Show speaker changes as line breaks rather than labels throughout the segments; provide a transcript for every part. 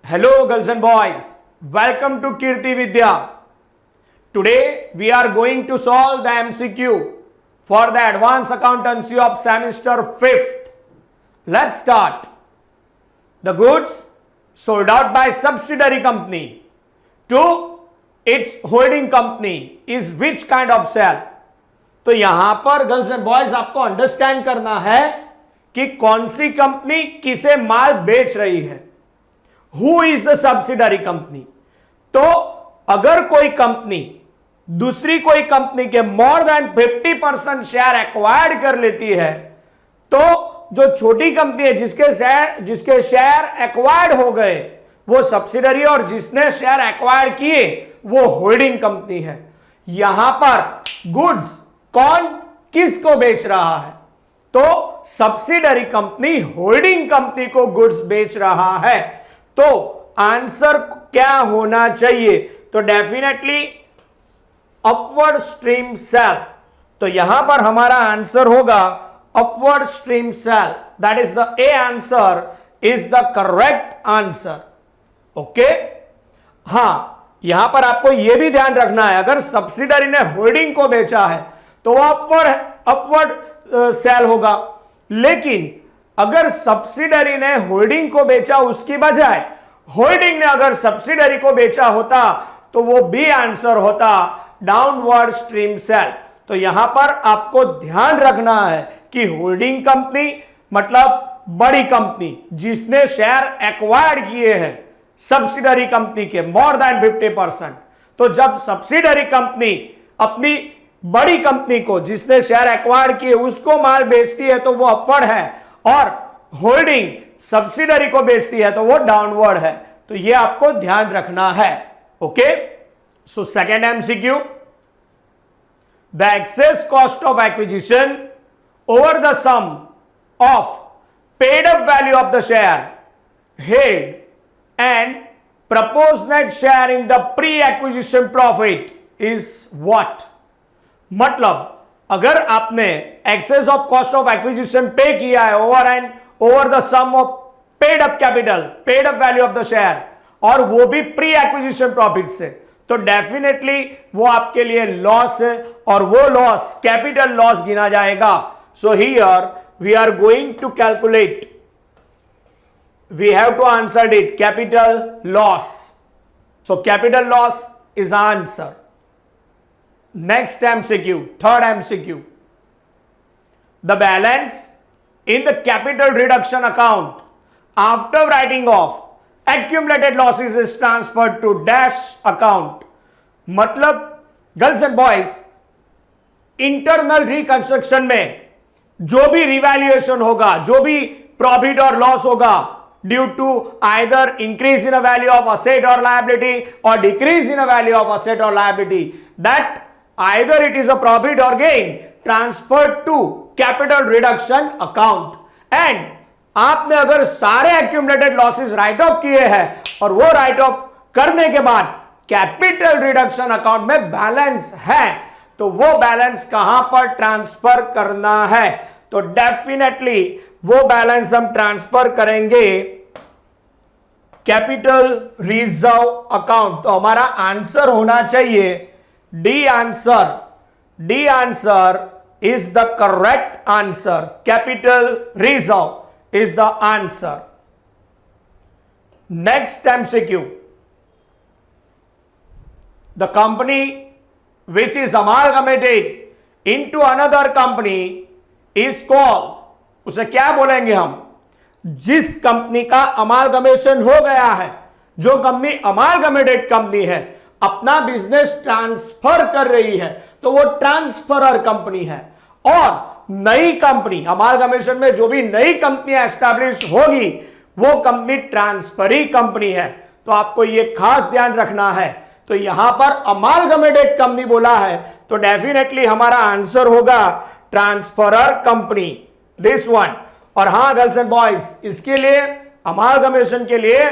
Hello girls and boys, welcome to Kirti Vidya. Today we are going to solve the MCQ for the advanced accountancy of semester 5th. Let's start. The goods sold out by subsidiary company to its holding company is which kind of sale? तो यहां पर girls and boys आपको understand करना है कि कौन सी company किसे माल बेच रही है. Who is the subsidiary company. तो अगर कोई कंपनी दूसरी कोई कंपनी के मोर देन 50% शेयर एक्वायर्ड कर लेती है तो जो छोटी कंपनी है जिसके शेयर एक्वायर्ड हो गए वो सब्सिडरी और जिसने शेयर एक्वायर्ड किए वो होल्डिंग कंपनी है. यहां पर गुड्स कौन किसको बेच रहा है? तो सब्सिडरी कंपनी होल्डिंग कंपनी को गुड्स बेच रहा है. तो आंसर क्या होना चाहिए? तो डेफिनेटली अपवर्ड स्ट्रीम सेल. तो यहां पर हमारा आंसर होगा upward stream sale. That is the A answer is the correct answer. Okay. हां, यहां पर आपको यह भी ध्यान रखना है अगर सब्सिडरी ने होल्डिंग को बेचा है तो वो अपवर्ड सेल होगा. लेकिन अगर सब्सिडरी ने होल्डिंग को बेचा उसकी बजाय होल्डिंग ने अगर सब्सिडरी को बेचा होता तो वो बी आंसर होता डाउनवर्ड स्ट्रीम सेल. तो यहां पर आपको ध्यान रखना है कि होल्डिंग कंपनी मतलब बड़ी कंपनी जिसने शेयर एक्वायर्ड किए हैं सब्सिडरी कंपनी के मोर देन 50%. तो जब सब्सिडरी कंपनी अपनी बड़ी कंपनी को जिसने शेयर एक्वायर किए उसको माल बेचती है तो वो अपवर्ड है और होल्डिंग सब्सिडरी को बेचती है तो वो डाउनवर्ड है. तो ये आपको ध्यान रखना है. Okay. So second MCQ, the excess cost of acquisition over the sum of paid up value of the share held and proportionate share in the pre-acquisition profit is what? मतलब अगर आपने excess of cost of acquisition pay किया है over the sum of paid up capital, paid up value of the share और वो भी pre acquisition profit से, तो डेफिनेटली वो आपके लिए लॉस है और वो लॉस कैपिटल लॉस गिना जाएगा. So here we are going to calculate, we have to answer it capital loss. So capital loss is answer. Next MCQ, third MCQ, the balance in the capital reduction account after writing off accumulated losses is transferred to dash account. मतलब girls and boys internal reconstruction में जो भी revaluation होगा, जो भी profit और loss होगा due to either increase in a value of asset or liability or decrease in a value of asset or liability, that either it is a profit or gain transferred to capital reduction account. And आपने अगर सारे accumulated losses write off किए हैं और वो write off करने के बाद कैपिटल रिडक्शन अकाउंट में बैलेंस है तो वो बैलेंस कहां पर ट्रांसफर करना है? तो डेफिनेटली वो बैलेंस हम ट्रांसफर करेंगे कैपिटल रिजर्व अकाउंट. तो हमारा आंसर होना चाहिए D answer. D answer is the correct answer. Capital reserve is the answer. Next MCQ, the company which is amalgamated into another company is called, उसे क्या बोलेंगे हम? जिस कंपनी का अमालगमेशन हो गया है, जो कंपनी अमालगमेटेड कंपनी है, अपना बिजनेस ट्रांसफर कर रही है तो वो ट्रांसफरर कंपनी है. और नई कंपनी अमालगमेशन में जो भी नई कंपनी एस्टैब्लिश होगी वो कंपनी ट्रांसफरी कंपनी है. तो आपको ये खास ध्यान रखना है. तो यहां पर अमालगमेटेड कंपनी बोला है तो डेफिनेटली हमारा आंसर होगा ट्रांसफरर कंपनी, दिस वन. और हां गर्ल्स एंड बॉयज, इसके लिए अमालगमेशन के लिए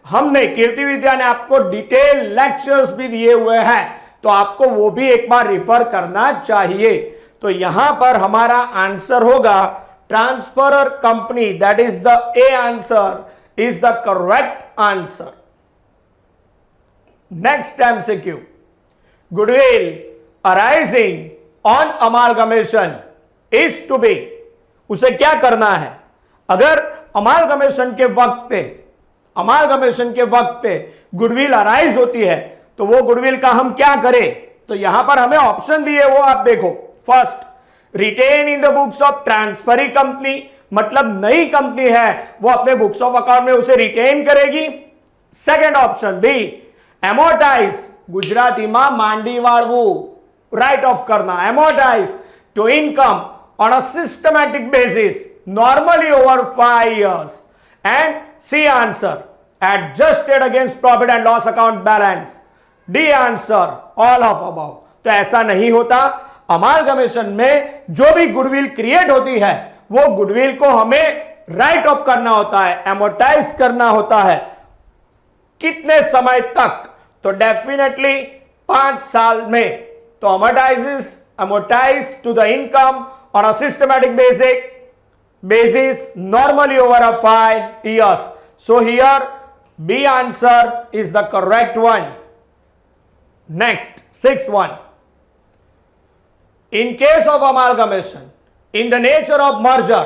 हमने कीर्ति विद्या ने आपको डिटेल लेक्चर्स भी दिए हुए हैं तो आपको वो भी एक बार रिफर करना चाहिए. तो यहां पर हमारा आंसर होगा transferor company. That is the A answer is the correct answer. Next MCQ, goodwill arising on amalgamation is to be, उसे क्या करना है? अगर अमालगमेशन के वक्त पे गुडविल अराइज होती है तो वो गुडविल का हम क्या करें? तो यहां पर हमें ऑप्शन दिए, वो आप देखो। First, retain in the books of transferee company, मतलब नई कंपनी है वो अपने बुक्स ऑफ अकाउंट में उसे रिटेन करेगी। Second option B, amortise, Gujarati मां मांडी वाळवू, राइट ऑफ करना, amortise to income on a systematic basis normally over 5 years, and C answer adjusted against profit and loss account balance, D answer all of above. तो ऐसा नहीं होता। Amalgamation में जो भी गुडविल क्रिएट होती है वो गुडविल को हमें राइट ऑफ करना होता है, एमोर्टाइज करना होता है। कितने समय तक? तो डेफिनेटली 5 साल में। तो amortise to the income on a systematic basis normally over a 5 years. So here B answer is the correct one. Next, sixth one. In case of amalgamation, in the nature of merger,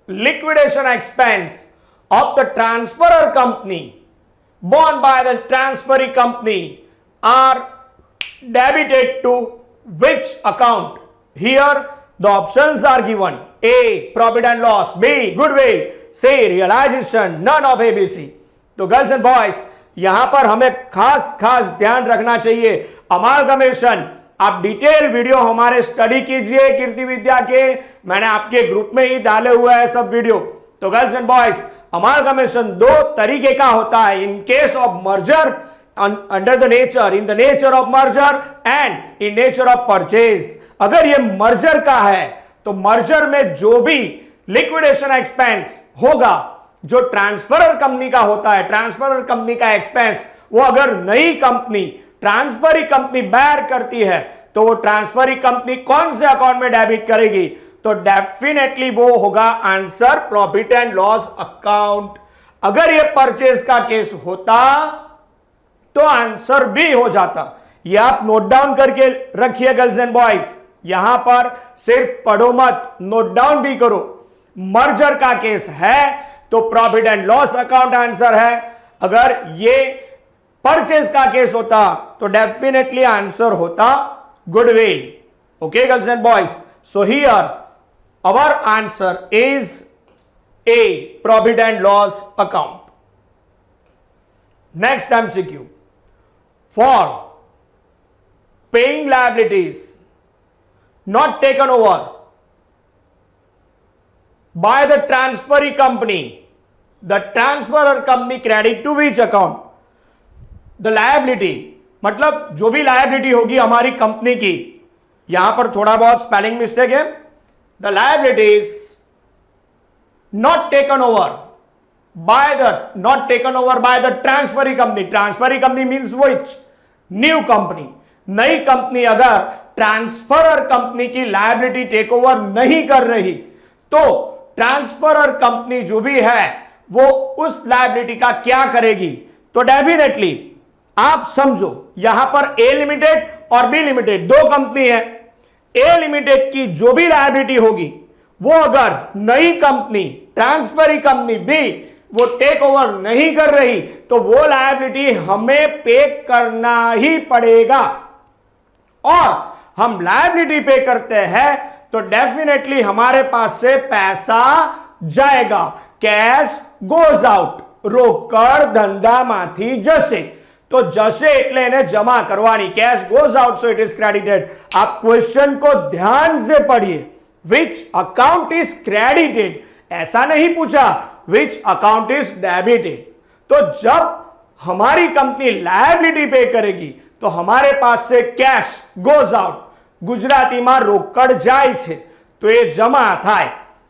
liquidation expense of the transferor company borne by the transferee company are debited to which account? Here the options are given. A, profit and loss, B, goodwill, C, realization, none of ABC. तो girls and boys यहां पर हमें खास ध्यान रखना चाहिए। Amalgamation, आप detail video हमारे स्टडी कीजिए कीर्ति विद्या के, मैंने आपके ग्रुप में ही डाले हुए हैं सब वीडियो। तो गर्ल्स एंड बॉयज, अमालगमेशन 2 तरीके का होता है। इन case of merger, under the nature, in the nature of merger and in nature of purchase. अगर ये मर्जर का है तो मर्जर में जो भी लिक्विडेशन एक्सपेंस होगा, जो ट्रांसफरर कंपनी का होता है, ट्रांसफरर कंपनी का एक्सपेंस, वो अगर नई कंपनी ट्रांसफरी कंपनी बेयर करती है तो वो ट्रांसफरी कंपनी कौन से अकाउंट में डेबिट करेगी? तो डेफिनेटली वो होगा answer profit and loss account. अगर ये परचेज का केस होता तो आंसर भी हो जाता। ये आप नोट डाउन करके रखिए गर्ल्स एंड बॉयज, यहां पर सिर्फ पढ़ो मत, नोट डाउन भी करो। मर्जर का केस है तो profit and loss account answer है। अगर ये परचेज का केस होता तो डेफिनेटली आंसर होता goodwill. Okay girls and boys, so here our answer is A, profit and loss account. Next MCQ, for paying liabilities not taken over by the transferee company, the transferor company credit to which account? The liability, मतलब जो भी liability होगी हमारी company की, यहां पर थोड़ा बहुत स्पेलिंग मिस्टेक है। The liabilities not taken over by the transferee company. Transferee company means which? New company. नई कंपनी अगर ट्रांसफरर कंपनी की लायबिलिटी टेक ओवर नहीं कर रही तो ट्रांसफरर कंपनी जो भी है वो उस लायबिलिटी का क्या करेगी? तो डेफिनेटली आप समझो, यहां पर ए लिमिटेड और बी लिमिटेड 2 कंपनी है। ए लिमिटेड की जो भी लायबिलिटी होगी वो अगर नई कंपनी ट्रांसफरी कंपनी बी वो टेक ओवर नहीं कर रही तो वो लायबिलिटी हमें पे करना ही पड़ेगा। और हम लायबिलिटी पे करते हैं तो डेफिनेटली हमारे पास से पैसा जाएगा। कैश गोज आउट, रोकड़ धंधामांथी जसे। तो जसे એટલે એને जमा करवानी, cash goes out so it is credited. आप क्वेश्चन को ध्यान से पढ़िए, विच अकाउंट इज क्रेडिटेड, ऐसा नहीं पूछा विच अकाउंट इज डेबिटेड। तो जब हमारी कंपनी लायबिलिटी पे करेगी तो हमारे पास से कैश गोज आउट, ગુજરાતીમાં રોકડ જાય છે તો એ જમા થાય,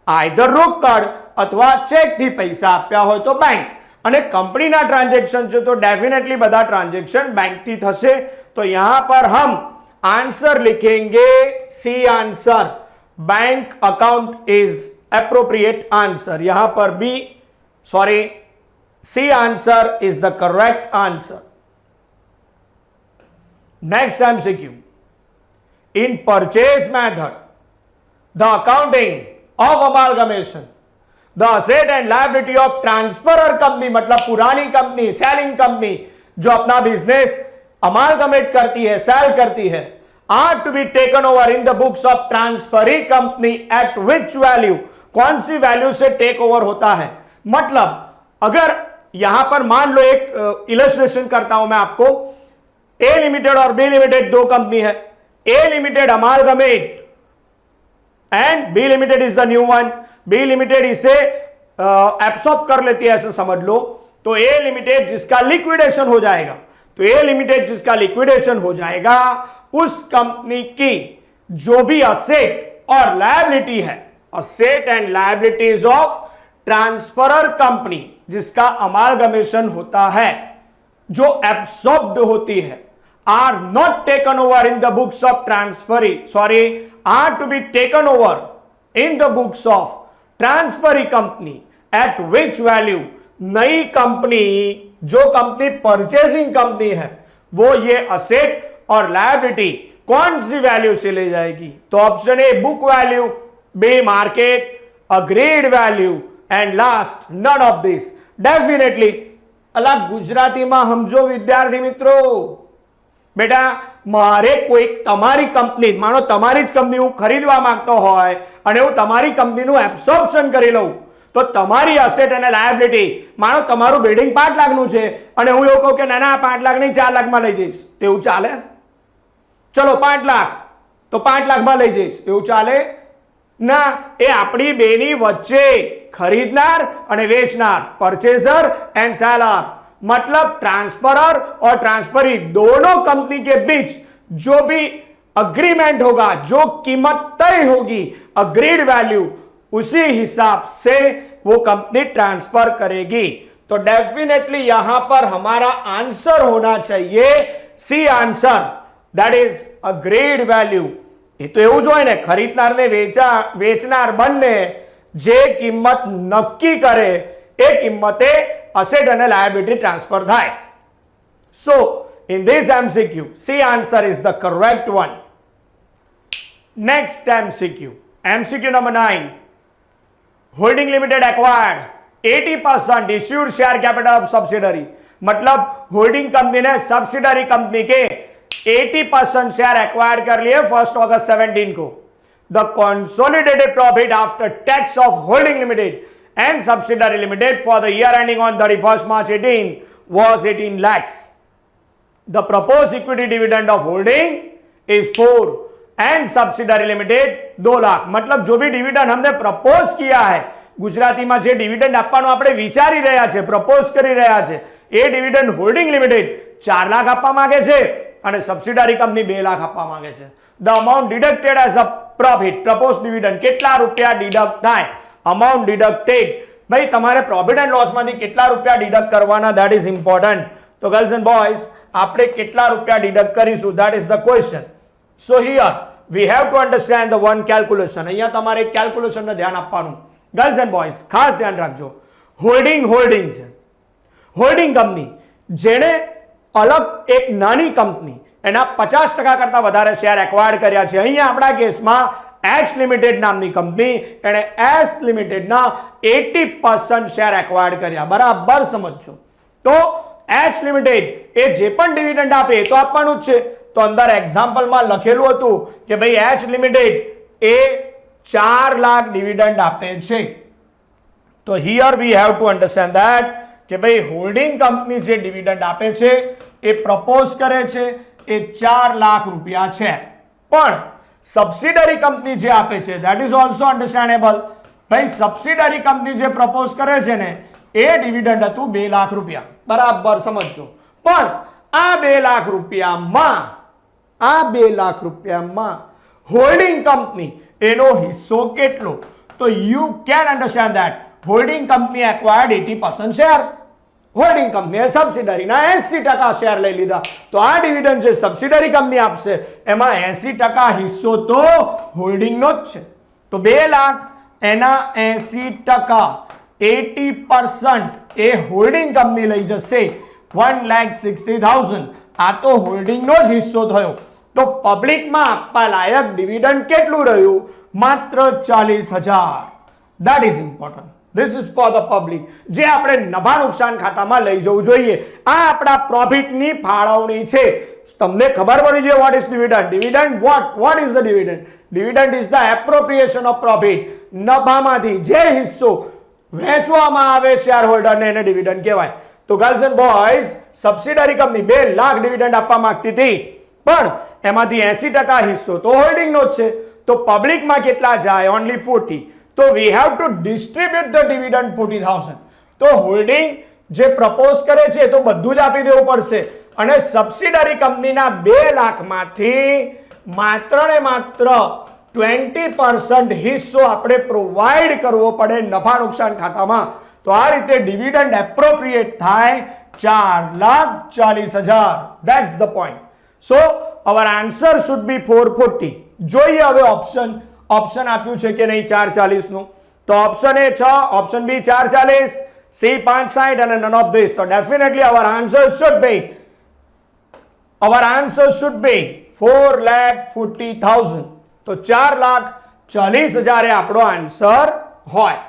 આઈધર રોકડ અથવા ચેકથી પૈસા આપ્યા હોય તો બેંક, અને કંપનીના ટ્રાન્ઝેક્શન છે તો डेफिनेटली બધા ટ્રાન્ઝેક્શન બેંકથી થશે। तो यहां पर हम आंसर लिखेंगे C answer, bank account is appropriate answer. यहां पर B C answer is the correct answer. Next MCQ. In purchase method, the accounting of amalgamation, the asset and liability of transferor company मतलब पुरानी company, selling company जो अपना business amalgamate करती है, cell करती है, are to be taken over in the books of transferee company at which value, कौन सी value से टेक ओवर होता है। मतलब अगर यहां पर मान लो एक इलस्ट्रेशन करता हूं मैं आपको, ए लिमिटेड और बी लिमिटेड दो कंपनी है, A limited amalgamate and B limited is the new one, B limited इसे एब्सॉर्ब कर लेती है ऐसे समझ लो, तो ए लिमिटेड जिसका लिक्विडेशन हो जाएगा, तो ए लिमिटेड जिसका लिक्विडेशन हो जाएगा उस कंपनी की जो भी असेट और लायबिलिटी है, asset and liabilities of transferor company जिसका अमालगमेशन होता है, जो एब्सॉर्ब्ड होती है, are not taken over in the books of are to be taken over in the books of transferee company at which value, नई company जो company purchasing company है वो ये असेट और लायबिलिटी कौन सी वैल्यू से ले जाएगी। तो option A book value, B market, agreed value and last none of this. Definitely अलग गुजराती में समझो विद्यार्थी मित्रों, बेटा मारे कोई तमारी कंपनी, मानो तमारी ज कंपनी हूँ खरीदवा मांगतो होय अने हूँ तमारी कंपनीનું એબ્સોર્પ્શન કરી લઉં, તો તમારી એસેટ અને લાયબિલિટી, માનો તમારું બિલ્ડિંગ 5 લાખનું છે અને હું એવું કહું કે ના ના 5 લાખ નહીં 4 લાખમાં લઈ જઈશ, તેવું ચાલે? ચલો 5 લાખ, તો 5 લાખમાં લઈ જઈશ, એવું ચાલે ના? એ આપણી બેની વચ્ચે खरीदनार और वेचनार, परचेजर एंड सेलर, मतलब ट्रांसफरर और ट्रांसफरी दोनों कंपनी के बीच जो भी अग्रीमेंट होगा, जो कीमत तय होगी, अग्रीड वैल्यू, उसी हिसाब से वो कंपनी ट्रांसफर करेगी। तो डेफिनेटली यहां पर हमारा आंसर होना चाहिए C answer, that is agreed value. ये तो एवं जो है ने खरीदनार ने वेचनार बने जे किंमत नक्की करे ए किंमते असेट અને લાયબિલિટી ટ્રાન્સફર થાય। So in this MCQ C answer is the correct one. Next MCQ number 9, holding limited acquired 80% issued share capital of subsidiary, मतलब होल्डिंग कंपनी ने सब्सिडरी कंपनी के 80% शेयर एक्वायर कर लिए 1 अगस्त 17 को। The consolidated profit after tax of holding limited and subsidiary limited for the year ending on 31st March 18 was 18 lakhs. The proposed equity dividend of holding is 4 and subsidiary limited 2 lakh. मतलब जो भी dividend हमने propose किया है, गुजराती में जे dividend आपवानो आपणे विचारी रह्या छे, प्रपोज करी रह्या छे, ए डिविडेंड होल्डिंग लिमिटेड 4 लाख आपवा मांगे छे અને સબસિડારી કંપની 2 લાખ આપવા માંગે છે। The amount deducted as a profit, propose dividend કેટલા રૂપિયા ડિડક્ટ થાય, અમાઉન્ટ ડિડક્ટેડ, ભાઈ તમારે પ્રોફિટ એન્ડ લોસ માંથી કેટલા રૂપિયા ડિડક્ટ કરવાના, ધેટ ઇઝ ઇમ્પોર્ટન્ટ। તો ગર્લ્સ એન્ડ બોયઝ આપણે કેટલા રૂપિયા ડિડક્ટ કરીશું, that is the question. So here we have to understand the one calculation. અહીંયા તમારે કેલ્ક્યુલેશનને ધ્યાન આપવાનું। ગર્લ્સ એન્ડ બોયઝ ખાસ ધ્યાન રાખજો, હોલ્ડિંગ છે, હોલ્ડિંગ કંપની જેણે अलग एक नानी कंपनी एना 50% करता वधारे शेर एक्वायर्ड कर्या छे। अहींया आपणा केसमां एच लिमिटेड नामनी कंपनी एने एस लिमिटेड ना 80% शेर एक्वायर्ड कर्या, बराबर समझो। तो एच लिमिटेड ए जे पण डिविडेंड आपे तो आपवानुं ज छे। तो अंदर एक्जाम्पल में लखेलुं हतुं के भाई एच लिमिटेड ए 4 लाख डिविडेंड आपे छे। तो here we have to understand that કે ભાઈ હોલ્ડિંગ કંપની જે ડિવિડન્ડ આપે છે એ પ્રપોઝ કરે છે એ 4 લાખ રૂપિયા છે, પણ સબસિડરી કંપની જે આપે છે ધેટ ઇઝ ઓલસો અન્ડરસ્ટેન્ડેબલ। ભાઈ સબસિડરી કંપની જે પ્રપોઝ કરે છે ને એ ડિવિડન્ડ હતું 2 લાખ રૂપિયા, બરાબર સમજો। પણ આ 2 લાખ રૂપિયામાં હોલ્ડિંગ કંપની એનો હિસ્સો કેટલો? તો you can understand that holding company acquired 80% share, holding કંપનીએ સબસિડરીના 80% શેર લઈ લીધા, તો આ ડિવિડન્ડ જે સબસિડરી કંપની આપશે એમાં 80% હિસ્સો તો હોલ્ડિંગનો જ છે। તો 2 લાખ એના 80% 80% એ હોલ્ડિંગ કંપની લઈ જશે 1,60,000 આ તો હોલ્ડિંગનો જ હિસ્સો થયો. તો પબ્લિકમાં આપવા લાયક ડિવિડન્ડ કેટલું રહ્યું? માત્ર 40,000. That is important. This is for the public, જે આપણે નફા નુકસાન ખાતામાં લઈ જવું જોઈએ. આ આપણા પ્રોફિટની ફાળવણી છે. તમને ખબર પડી છે what is dividend? Dividend what is the dividend? Dividend is the appropriation of profit. નફામાંથી જે હિસ્સો વહેંચવામાં આવે શેર હોલ્ડરને, એને ડિવિડન્ડ કહેવાય. તો girls and boys, subsidiary company 2 lakh dividend આપવા માંગતી હતી, પણ એમાંથી 80% હિસ્સો તો હોલ્ડિંગનો જ છે. તો પબ્લિકમાં કેટલા જાય? ઓનલી 40. તો we have to distribute the dividend 40,000. તો હોલ્ડિંગ જે પ્રપોઝ કરે છે તો બધું જ આપી દેવું પડશે. અને સબસિડરી કંપનીના 2 લાખમાંથી માત્ર ને માત્ર 20% હિસ્સો આપણે પ્રોવાઈડ કરવો પડે નફા નુકસાન ખાતામાં. તો આ રીતે ડિવિડન્ડ એપ્રોપ્રિએટ થાય 4,40,000. That's the point. So our answer should બી 440. જોઈએ હવે ઓપ્શન આપ્યું છે કે નહીં 440 નું. તો option A 6, option B 440, C 560 અને નન ઓફ ધીસ. તો definitely our answer should be 4,40,000. તો 4,40,000 એ આપણો આન્સર હોય.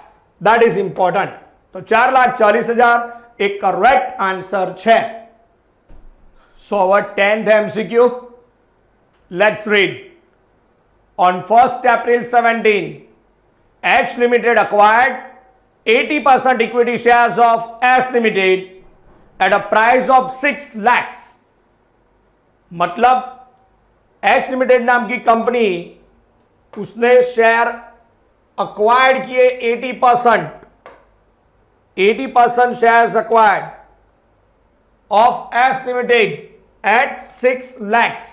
That is important. તો 4,40,000 એ કરેક્ટ આન્સર છે. So our 10th MCQ, let's read. On 1st April 17, H Limited acquired 80% equity shares of S Limited at a price of 6 lakhs. मतलब H Limited नाम की कंपनी, उसने share acquired किए 80% shares acquired of S Limited at 6 lakhs.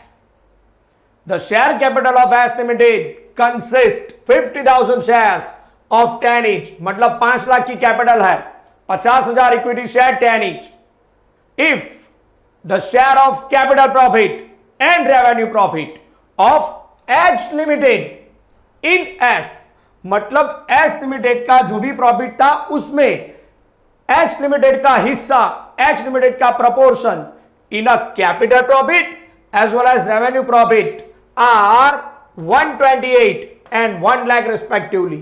The share capital of S Limited consists 50,000 shares of 10 each. मतलब 5 लाख की capital है, 50,000 equity share 10 each. If the share of capital profit and revenue profit of H Limited in S, मतलब S Limited का जो भी profit था उसमें H Limited का हिस्सा, H Limited का proportion in a capital profit as well as revenue profit are 128 and 1 lakh respectively.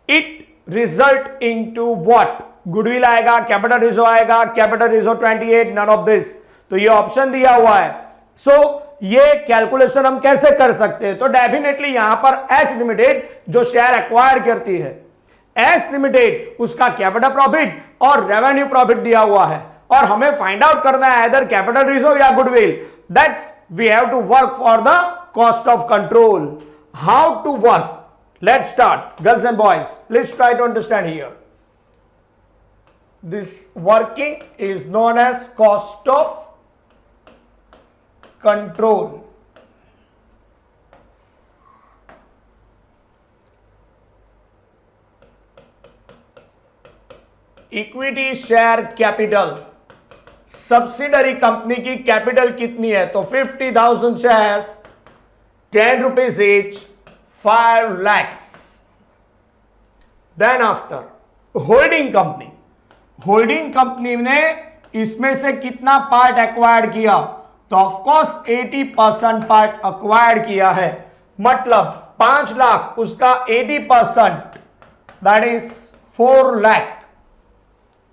It result into what? Goodwill आएगा, capital reserve आएगा, capital reserve 28, none of this. तो ये option दिया हुआ है. सो ये कैलकुलेशन हम कैसे कर सकते हैं? तो डेफिनेटली यहां पर H Limited जो शेयर एक्वायर करती है, S Limited उसका कैपिटल प्रॉफिट और रेवेन्यू प्रॉफिट दिया हुआ है, और हमें फाइंड आउट करना है इधर कैपिटल रिजर्व या goodwill. That's we have to work for the cost of control. How to work? Let's start. Girls and boys, please try to understand here. This working is known as cost of control. Equity share capital, subsidiary company की capital कितनी है? तो 50,000 shares, 10 rupees each, 5 lakhs. Then after holding company, holding company ने इसमें से कितना part acquired किया? तो ऑफकोर्स 80% पार्ट एक्वायर्ड किया है, मतलब 5 लाख, उसका 80% that is 4 lakh.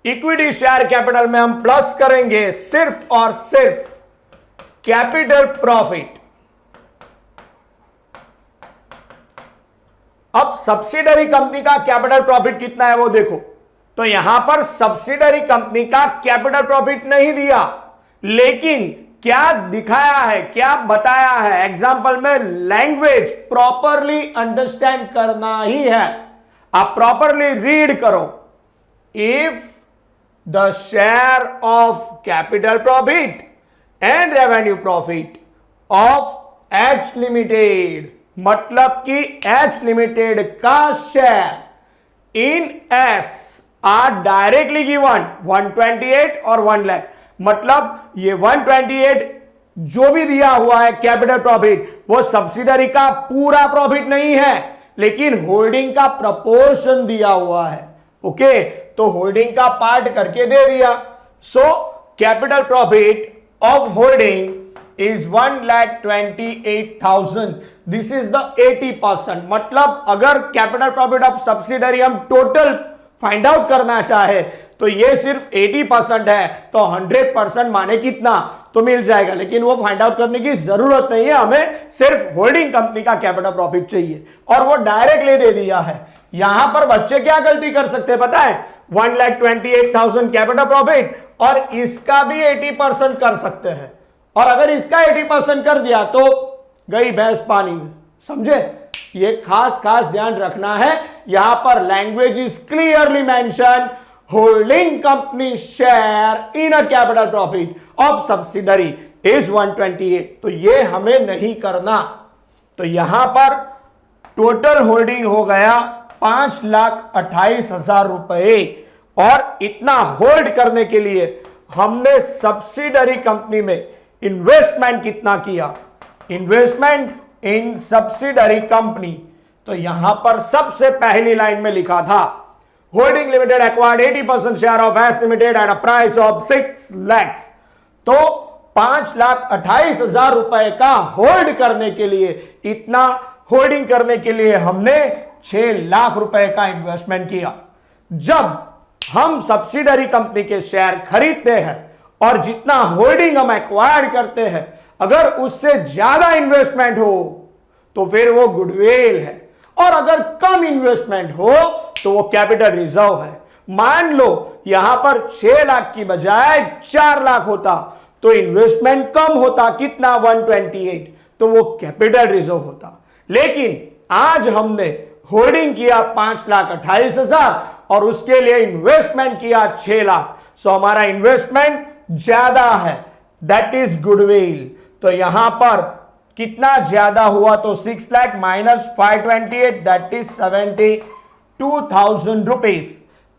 Equity share capital में हम प्लस करेंगे सिर्फ और सिर्फ कैपिटल प्रॉफिट. अब सब्सिडरी कंपनी का कैपिटल प्रॉफिट कितना है वो देखो. तो यहां पर सब्सिडरी कंपनी का कैपिटल प्रॉफिट नहीं दिया, लेकिन क्या दिखाया है, क्या बताया है? एग्जाम्पल में लैंग्वेज प्रॉपरली अंडरस्टैंड करना ही है. आप प्रॉपरली रीड करो. If the share of capital profit and revenue profit of H Limited, मतलब कि H Limited का share in S are directly given 128 और 1 लाख. मतलब ये 128 जो भी दिया हुआ है कैपिटल प्रॉफिट, वो सब्सिडरी का पूरा प्रॉफिट नहीं है, लेकिन होल्डिंग का प्रपोर्शन दिया हुआ है. ओके, तो होल्डिंग का पार्ट करके दे दिया. So capital profit of holding is 1,28,000. This is the 80%. मतलब अगर कैपिटल प्रॉफिट ऑफ सब्सिडरी हम टोटल फाइंड आउट करना चाहे तो ये सिर्फ 80% है, तो 100% माने कितना तो मिल जाएगा, लेकिन वो फाइंड आउट करने की जरूरत नहीं है, हमें सिर्फ होल्डिंग कंपनी का कैपिटल प्रॉफिट चाहिए और वो डायरेक्टली दे दिया है। यहां पर बच्चे क्या गलती कर सकते हैं पता है, 1,28,000 कैपिटल प्रॉफिट और इसका भी 80% कर सकते हैं, और अगर इसका 80% कर दिया तो गई भैंस पानी में, समझे? ये खास ध्यान रखना है। यहां पर language is clearly mention, holding company share in a capital profit of subsidiary is 128, तो ये हमें नहीं करना। तो यहां पर टोटल होल्डिंग हो गया 5,28,000 रुपए, और इतना होल्ड करने के लिए हमने सब्सिडरी कंपनी में इन्वेस्टमेंट कितना किया, इन्वेस्टमेंट इन सब्सिडरी कंपनी, तो यहां पर सबसे पहली लाइन में लिखा था holding limited acquired 80% share of S limited at a price of 6 lakhs। तो 5,28,000 रुपए का होल्ड करने के लिए, इतना होल्डिंग करने के लिए हमने 6 लाख रुपए का इन्वेस्टमेंट किया। जब हम सब्सिडरी कंपनी के शेयर खरीदते हैं और जितना होल्डिंग हम एक्वायर्ड करते हैं, अगर उससे ज्यादा इन्वेस्टमेंट हो तो फिर वो गुडविल है, और अगर कम इन्वेस्टमेंट हो तो वो कैपिटल रिजर्व है। मान लो यहां पर 6 लाख की बजाय 4 लाख होता तो इन्वेस्टमेंट कम होता, कितना 128, तो वो कैपिटल रिजर्व होता। लेकिन आज हमने होल्डिंग किया 5,28,000 और उसके लिए इन्वेस्टमेंट किया 6 लाख, सो हमारा इन्वेस्टमेंट ज्यादा है, दैट इज गुडविल। तो यहां पर कितना ज्यादा हुआ, तो 6 lakh minus 528 that is 72,000 rupees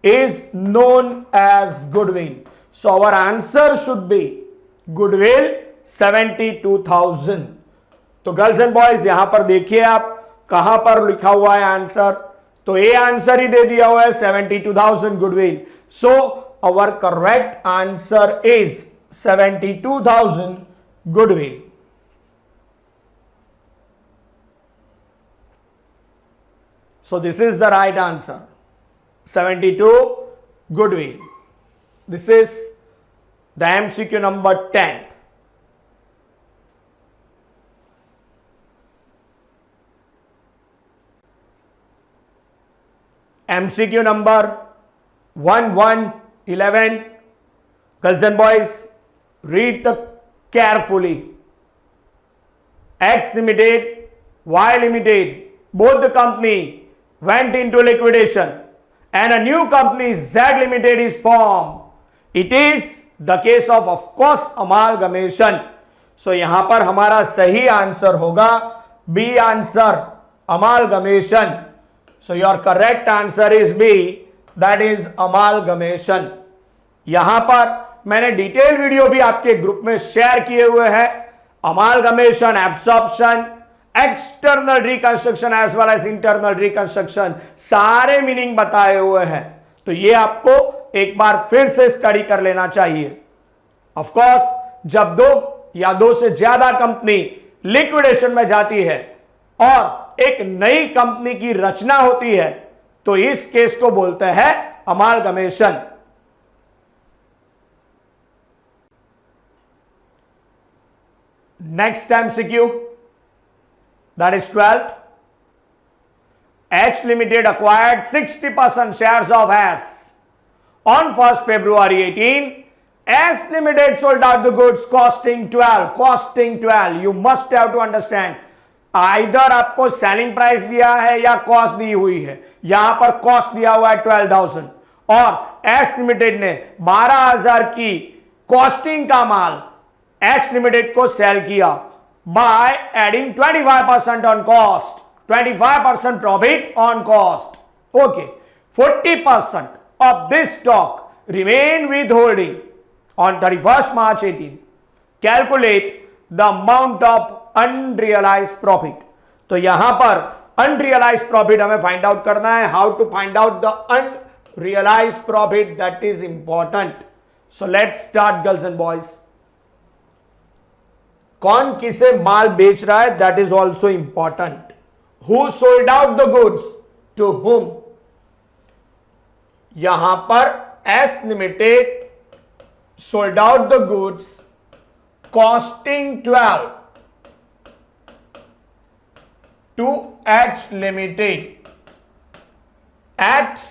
is known as goodwill. So our answer should be goodwill 72,000. तो गर्ल्स एंड बॉयज यहां पर देखिए आप कहां पर लिखा हुआ है आंसर, तो ए आंसर ही दे दिया हुआ है 72,000 goodwill. So our correct answer is 72,000 goodwill. So this is the right answer, 72 goodwill. This is the MCQ number 10. MCQ number 1111. Girls and boys, read the carefully. X Limited, Y Limited, both the company went into liquidation and a new company Z Limited is formed. It is the case of course amalgamation. So यहां पर हमारा सही answer होगा B answer, amalgamation. So your correct answer is B, that is amalgamation. यहां पर मैंने detail video भी आपके ग्रुप में शेयर किए हुए हैं, amalgamation, absorption, external reconstruction as well as internal reconstruction, सारे मीनिंग बताए हुए हैं, तो ये आपको एक बार फिर से स्टडी कर लेना चाहिए। ऑफ कोर्स जब दो या दो से ज्यादा कंपनी लिक्विडेशन में जाती है और एक नई कंपनी की रचना होती है तो इस केस को बोलते हैं amalgamation. Next MCQ, that is 12th. H Limited acquired 60% shares of S on 1st February 18. S Limited sold out the goods costing 12. You must have to understand, either आपको सेलिंग प्राइस दिया है या cost दी हुई है। यहां पर cost दिया हुआ है 12,000 और एस लिमिटेड ने 12,000 की कॉस्टिंग का माल एच लिमिटेड को सेल किया by adding 25% on cost, 25% profit on cost. Okay, 40% of this stock remain with holding on 31st March 18. Calculate the amount of unrealized profit. तो यहां पर unrealized profit हमें find out करना है. How to find out the unrealized profit, that is important. So let's start, girls and boys. कौन किसे माल बेच रहा है, that is also important. Who sold out the goods to whom. यहां पर S limited sold out the goods costing 12 to H Limited at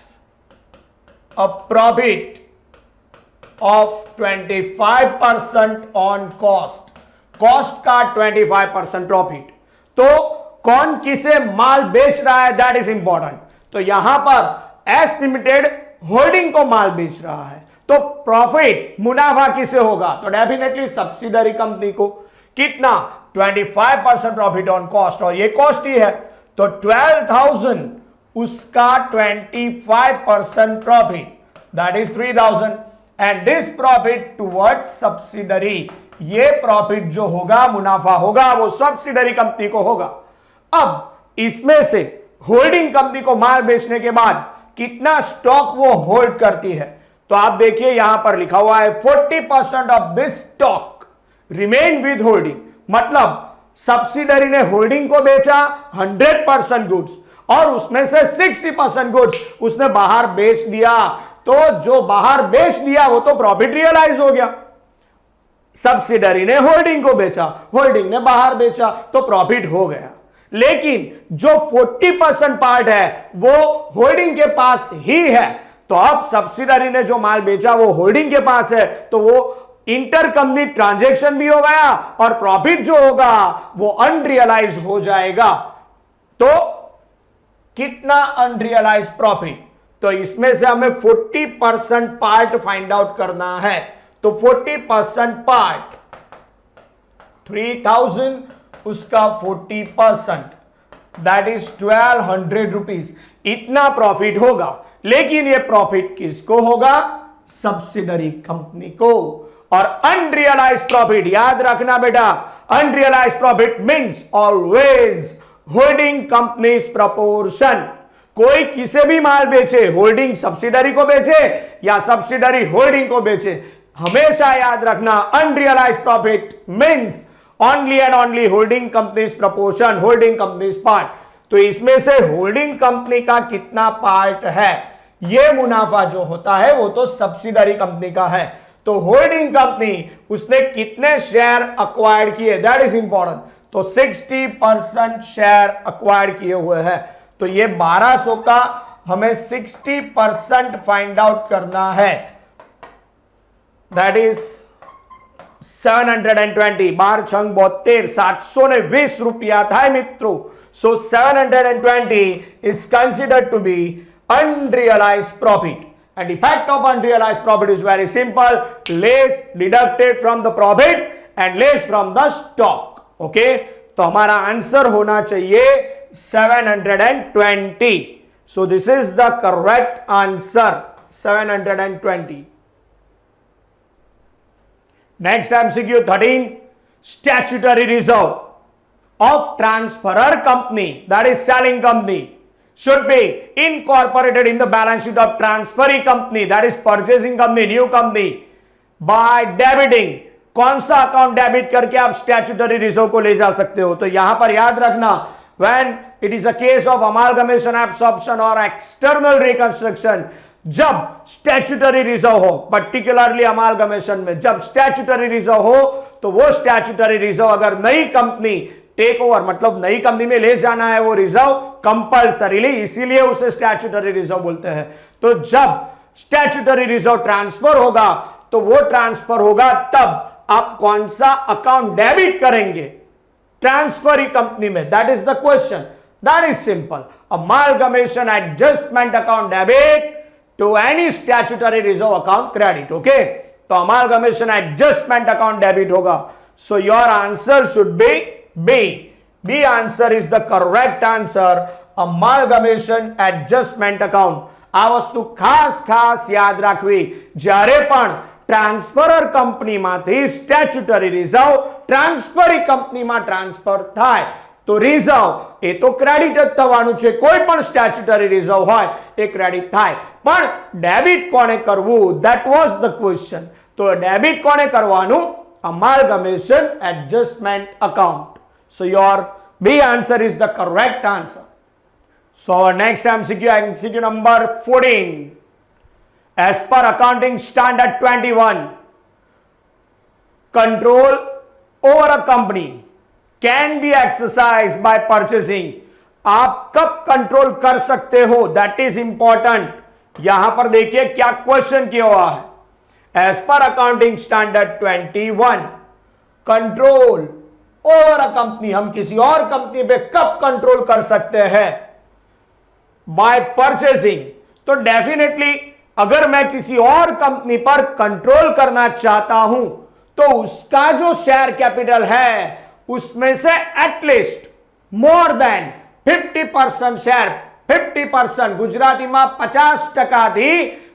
a profit of 25% on cost. Cost का 25% profit. तो कौन किसे माल बेच रहा है, दैट इज इंपॉर्टेंट. तो यहां पर एस लिमिटेड होल्डिंग को माल बेच रहा है, तो प्रॉफिट मुनाफा किसे होगा, तो डेफिनेटली सब्सिडरी कंपनी को. कितना, 25% प्रॉफिट ऑन कॉस्ट, और ये कॉस्ट ही है, तो 12,000 उसका 25% profit, that is 3,000, and this profit towards subsidiary. ये प्रॉफिट जो होगा, मुनाफा होगा, वो सब्सिडरी कंपनी को होगा. अब इसमें से होल्डिंग कंपनी को माल बेचने के बाद कितना स्टॉक वो होल्ड करती है, तो आप देखिए यहां पर लिखा हुआ है 40% of this stock remain with holding. मतलब सब्सिडरी ने होल्डिंग को बेचा 100% गुड्स, और उसमें से 60% गुड्स उसने बाहर बेच दिया. तो जो बाहर बेच दिया वो तो प्रॉफिट रियलाइज हो गया. सब्सिडरी ने होल्डिंग को बेचा, होल्डिंग ने बाहर बेचा, तो प्रॉफिट हो गया. लेकिन जो 40% पार्ट है वो होल्डिंग के पास ही है. तो अब सब्सिडरी ने जो माल बेचा वो होल्डिंग के पास है, तो वो इंटर कंपनी ट्रांजैक्शन भी हो गया, और प्रॉफिट जो होगा वो अनरियलाइज हो जाएगा. तो कितना अनरियलाइज प्रॉफिट, तो इसमें से हमें 40% पार्ट फाइंड आउट करना है. तो 40% पार्ट 3,000 उसका 40%, दैट इज 1,200 रुपीज. इतना प्रॉफिट होगा. लेकिन ये प्रॉफिट किसको होगा, सब्सिडरी कंपनी को. और अनरियलाइज प्रॉफिट याद रखना बेटा, unrealised profit means always holding company's proportion. कोई किसे भी माल बेचे, होल्डिंग सब्सिडरी को बेचे या सब्सिडरी होल्डिंग को बेचे, हमेशा याद रखना unrealised profit means only and only holding company's proportion, holding company's part. तो इसमें से होल्डिंग कंपनी का कितना पार्ट है, ये मुनाफा जो होता है वो तो सब्सिडरी कंपनी का है. तो होल्डिंग कंपनी उसने कितने शेयर अक्वायर्ड किए, दैट इज इंपॉर्टेंट. तो 60% शेयर अक्वायर्ड किए हुए हैं. तो ये 1200 का हमें 60% फाइंड आउट करना है, दैट इज 720. 12 छंग 72, 720 रुपया था मित्रों. So 720 is considered to be unrealized profit, and effect of unrealized profit is very simple, less deducted from the profit and less from the stock. okay, तो हमारा आंसर होना चाहिए 720. so this is the correct answer, 720. next MCQ 13, statutory reserve of transferor company, that is selling company, should be incorporated in the balance sheet of transferring company, that is purchasing company, new company, by debiting. कौन सा account debit करके आप statutory reserve को ले जा सकते हो, तो यहां पर याद रखना, when it is a case of amalgamation, absorption और external reconstruction, जब स्टैट्यूटरी रिजर्व हो, पर्टिकुलरली अमालगमेशन में जब स्टैट्यूटरी रिजर्व हो, तो वो स्टैट्यूटरी रिजर्व अगर नई कंपनी टेक ओवर, मतलब नई कंपनी में ले जाना है वो रिजर्व कंपल्सरीली, इसीलिए उसे स्टैट्यूटरी रिजर्व बोलते हैं. तो जब स्टैट्यूटरी रिजर्व ट्रांसफर होगा, तो वो ट्रांसफर होगा तब आप कौन सा अकाउंट डेबिट करेंगे ट्रांसफरी कंपनी में, that is the question. That is simple, amalgamation adjustment account debit to any statutory reserve account credit. Okay, तो अमालगमेशन एडजस्टमेंट अकाउंट डेबिट होगा. So your answer should be B. B answer is the correct answer. Amalgamation adjustment account. આ વસ્તુ ખાસ યાદ રાખવી, જ્યારે પણ ટ્રાન્સફરર કંપનીમાંથી સ્ટેચ્યુટરી રિઝર્વ ટ્રાન્સફરી કંપનીમાં ટ્રાન્સફર થાય તો રિઝર્વ એ તો ક્રેડિટ જ થવાનું છે. કોઈ પણ સ્ટેચ્યુટરી રિઝર્વ હોય એ ક્રેડિટ થાય, પણ ડેબિટ કોને કરવું, ધેટ વોઝ ધ ક્વેશ્ચન. તો ડેબિટ કોને કરવાનું, amalgamation adjustment account. So your B answer is the correct answer. So our next MCQ number 14. As per accounting standard 21, control over a company can be exercised by purchasing. आप कब control कर सकते हो, that is important. यहां पर देखिए क्या question किया हुआ है। As per accounting standard 21, control over a company, हम किसी और कंपनी पे कब कंट्रोल कर सकते हैं? Bye purchasing. तो डेफिनेटली अगर मैं किसी और कंपनी पर कंट्रोल करना चाहता हूं तो उसका जो शेयर कैपिटल है उसमें से एटलीस्ट मोर देन 50% शेयर, 50% ગુજરાતીમાં 50% થી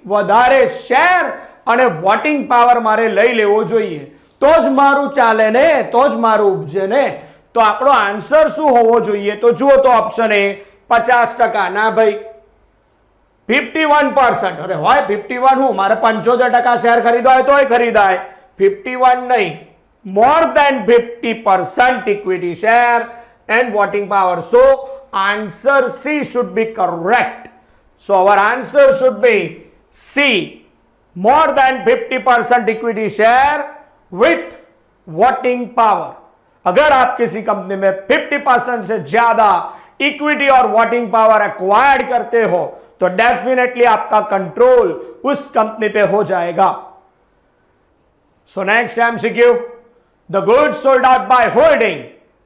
વધારે શેર અને વોટિંગ પાવર મારે લઈ લેવો જોઈએ તો જ મારું ચાલે ને, તો જ મારું ઉપજે ને। તો આપણો આન્સર શું હોવો જોઈએ? તો જુઓ તો ઓપ્શન એ 50%। ના ભાઈ 51%। અરે હોય 51 હું મારે 75% શેર ખરીદવા હોય તોય ખરીદાય, 51 નહીં, more than 50% equity share and voting power. So answer C should be correct. So our answer should be C, more than 50% equity share with voting power. अगर आप किसी कंपनी में 50% से ज्यादा इक्विटी और वोटिंग पावर एक्वायर्ड करते हो तो डेफिनेटली आपका कंट्रोल उस कंपनी पे हो जाएगा। So next MCQ, the goods sold out by holding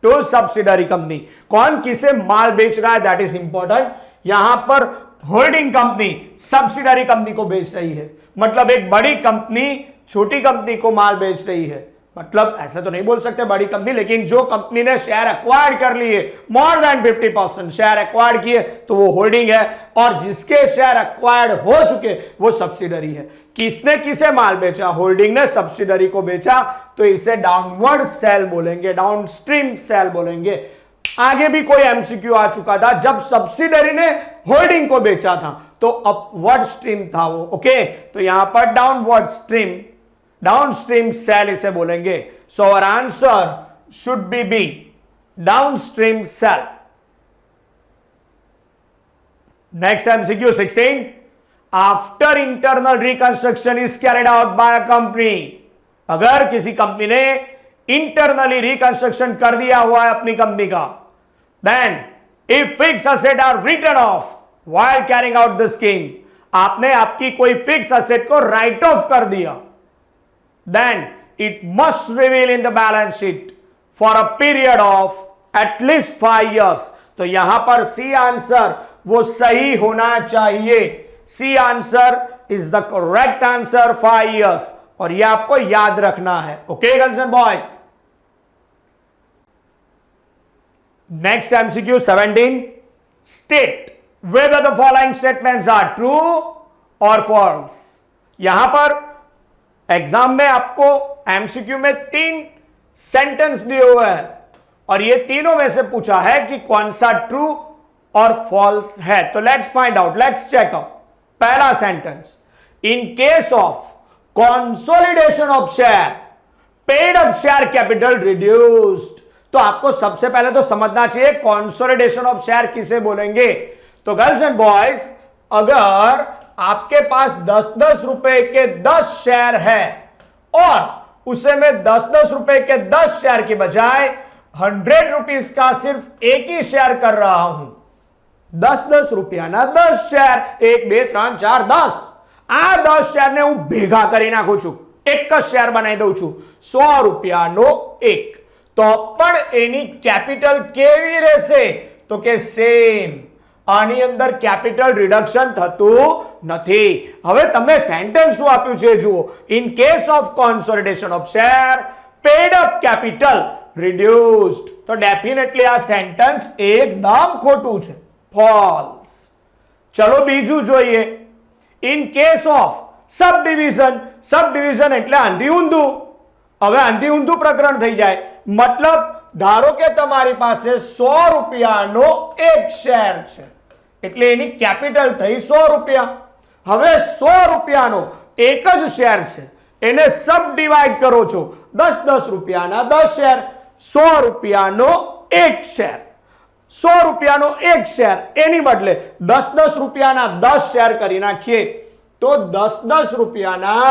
to subsidiary company. कौन किसे माल बेच रहा है, दैट इज इंपॉर्टेंट। यहां पर होल्डिंग कंपनी सब्सिडरी कंपनी को बेच रही है, मतलब एक बड़ी कंपनी छोटी कंपनी को माल बेच रही है। मतलब ऐसा तो नहीं बोल सकते बड़ी कंपनी, लेकिन जो कंपनी ने शेयर एक्वायर्ड कर लिए, मोर देन 50% शेयर एक्वायर्ड किए तो वो होल्डिंग है, और जिसके शेयर एक्वायर्ड हो चुके वो सब्सिडरी है। किसने किसे माल बेचा? होल्डिंग ने सब्सिडरी को बेचा, तो इसे डाउनवर्ड सेल बोलेंगे, डाउनस्ट्रीम सेल बोलेंगे। आगे भी कोई एमसीक्यू आ चुका था, जब सब्सिडरी ने होल्डिंग को बेचा था तो अपवर्ड स्ट्रीम था वो। ओके, तो यहां पर डाउनवर्ड स्ट्रीम, डाउनस्ट्रीम सेल इसे बोलेंगे। So our answer should be B, downstream sale. Next MCQ 16, after internal reconstruction is carried out by a company. अगर किसी कंपनी ने इंटरनली रिकंस्ट्रक्शन कर दिया हुआ है अपनी कंपनी का, then if fix asset are written off while carrying out the scheme, आपने आपकी कोई फिक्स असेट को राइट ऑफ कर दिया, then it must reveal in the balance sheet for a period of at least 5 years. तो यहां पर C answer वो सही होना चाहिए। C answer is the correct answer, 5 years, और ये आपको याद रखना है। Okay girls and boys. Next MCQ 17, state whether the following statements are true or false। यहां पर एग्जाम में आपको एमसीक्यू में 3 सेंटेंस दिए हुए हैं और ये तीनों में से पूछा है कि कौन सा ट्रू और फॉल्स है। तो let's find out, let's check out. पहला sentence, in case of consolidation of share paid up share capital reduced. तो आपको सबसे पहले तो समझना चाहिए कंसोलिडेशन ऑफ शेयर किसे बोलेंगे। तो गर्ल्स एंड बॉयज, अगर आपके पास 10-10 रुपए के 10 शेयर है और उसे मैं 10-10 रुपए के 10 शेयर के बजाय 100 रुपीज का सिर्फ एक ही शेयर कर रहा हूं, 10-10 रुपया ना 10 शेयर, 1 2 3 4 10, આ 10 શેર ને હું ભેગા કરી નાખું છું, એક જ શેર બનાવી દઉં છું, 100 રૂપિયાનો એક। તો પણ એની કેપિટલ કેવી રહેશે? તો કે સેમ, આની અંદર કેપિટલ રિડક્શન થતું નથી। હવે તમને સેન્ટેન્સ શું આપ્યું છે જુઓ, in case of consolidation of share paid up capital reduced. તો ડેફિનેટલી આ સેન્ટેન્સ એકદમ ખોટું છે, ફોલ્સ। ચલો બીજું જોઈએ, in case of subdivision એટલે આંધી ઊંધું। હવે આંધી ઊંધું પ્રકરણ થઈ જાય, मतलब ધારો કે તમારી પાસે 100 રૂપિયાનો એક શેર છે એટલે એની કેપિટલ થઈ 100 રૂપિયા। હવે 100 રૂપિયાનો એક જ શેર છે, એને सब डिवाइड करो છો 10 રૂપિયાના 10 શેર, 100 રૂપિયાનો 1 શેર, 100 રૂપિયાનો 1 શેર, એની બદલે 10 રૂપિયાના 10 શેર કરી નાખીએ તો 10 રૂપિયાના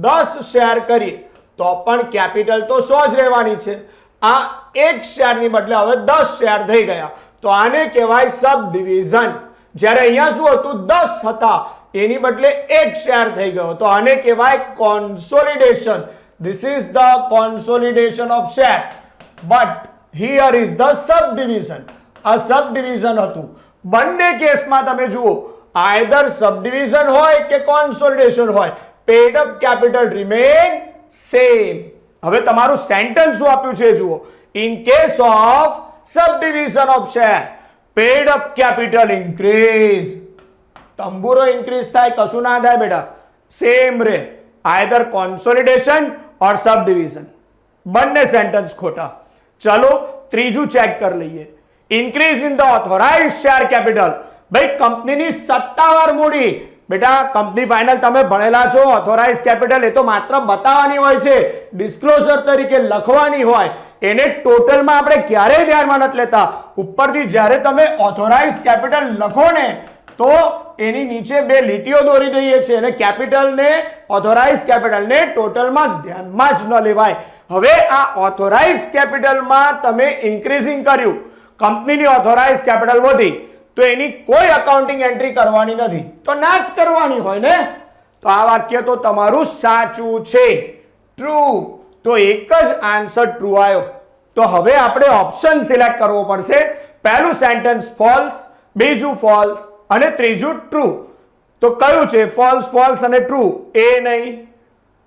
10 શેર કરીએ તો પણ કેપિટલ તો 100 જ રહેવાની છે. આ 1 શેરની બદલે હવે 10 શેર થઈ ગયા તો આને કહેવાય સબ ડિવિઝન. જ્યારે અહીંયા શું હતું 10 હતા એની બદલે 1 શેર થઈ ગયો તો આને કહેવાય consolidation. This is the consolidation of share. But here is the sub division. આ સબ ડિવિઝન હતું. બંને કેસમાં તમે જુઓ આઈધર સબ ડિવિઝન હોય કે કોન્સોલિડેશન હોય, paid up capital remain same. હવે તમારું સેન્ટેન્સ શું આપ્યું છે જુઓ. In case of sub division of share paid up capital increase. તંબુરો ઇન્ક્રીઝ થાય કશું ના થાય બેટા, સેમ રે. Either consolidation or sub division. બંને સેન્ટેન્સ ખોટા. ચલો ત્રીજું ચેક કરી લઈએ. Increase in the authorise share capital. ભાઈ કંપનીની સત્તાવાર મૂડી. બેટા કંપની ફાઇનલ તમે ભણેલા છો. ઓથોરાઇઝ કેપિટલ એ તો માત્ર બતાવવાની હોય છે, ડિસ્ક્લોઝર તરીકે લખવાની હોય. એને ટોટલમાં આપણે ક્યારેય ધ્યાનમાં નથી લેતા. ઉપરથી જ્યારે તમે ઓથોરાઇઝ કેપિટલ લખો ને તો એની નીચે બે લીટીઓ દોરી દઈએ છીએ અને કેપિટલ ને ઓથોરાઇઝ કેપિટલ ને ટોટલમાં ધ્યાનમાં જ ન લેવાય. હવે આ ઓથોરાઇઝ કેપિટલમાં તમે ઇન્ક્રીઝિંગ કર્યું, કંપનીની ઓથોરાઇઝ કેપિટલ વધી તો એની કોઈ અકાઉન્ટિંગ એન્ટ્રી કરવાની નથી, તો ના જ કરવાની હોય ને. તો આ વાક્ય તો તમારું સાચું છે, ટ્રુ. તો એક જ આન્સર ટ્રુ આવ્યો. તો હવે આપણે ઓપ્શન સિલેક્ટ કરવો પડશે. પહેલું સેન્ટેન્સ ફોલ્સ, બીજું ફોલ્સ અને ત્રીજું ટ્રુ. તો કયું છે ફોલ્સ, ફોલ્સ અને ટ્રુ? એ નહીં,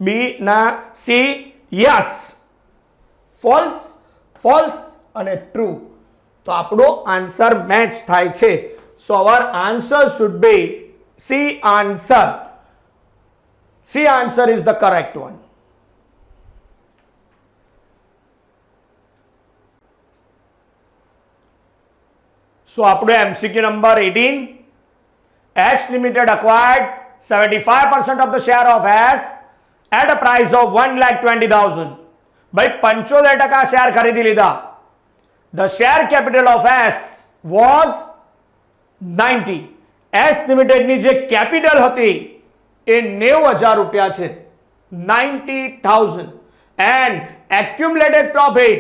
બી ના, સી યસ. ફોલ્સ, ફોલ્સ અને ટ્રુ. તો આપણો આન્સર મેચ થાય છે. So our answer should be C answer. C answer is the correct one. So આપણો MCQ number 18. H Limited acquired 75% of the share of S at a price of 1,20,000. ભાઈ 75% share ખરીદી લીધા. The share capital of S was 90. S Limited ની જે capital હતી એ 90,000 રૂપિયા છે, 90,000. And accumulated profit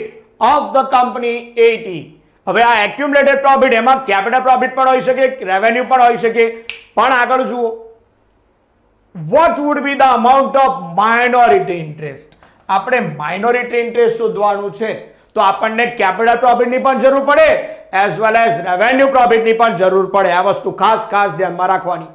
of the company 80. હવે આ એક્યુમ્યુલેટેડ પ્રોફિટ એમાં કેપિટલ પ્રોફિટ પણ હોઈ શકે, રેવન્યુ પણ હોઈ શકે. પણ આગળ જુઓ, what would be the amount of minority interest. આપણે માઇનોરિટી ઇન્ટરેસ્ટ શોધવાનું છે તો આપણને કેપિટલ પ્રોફિટની પણ જરૂર પડે એઝ વેલ એઝ રેવન્યુ પ્રોફિટની પણ જરૂર પડે. આ વસ્તુ ખાસ ધ્યાનમાં રાખવાની.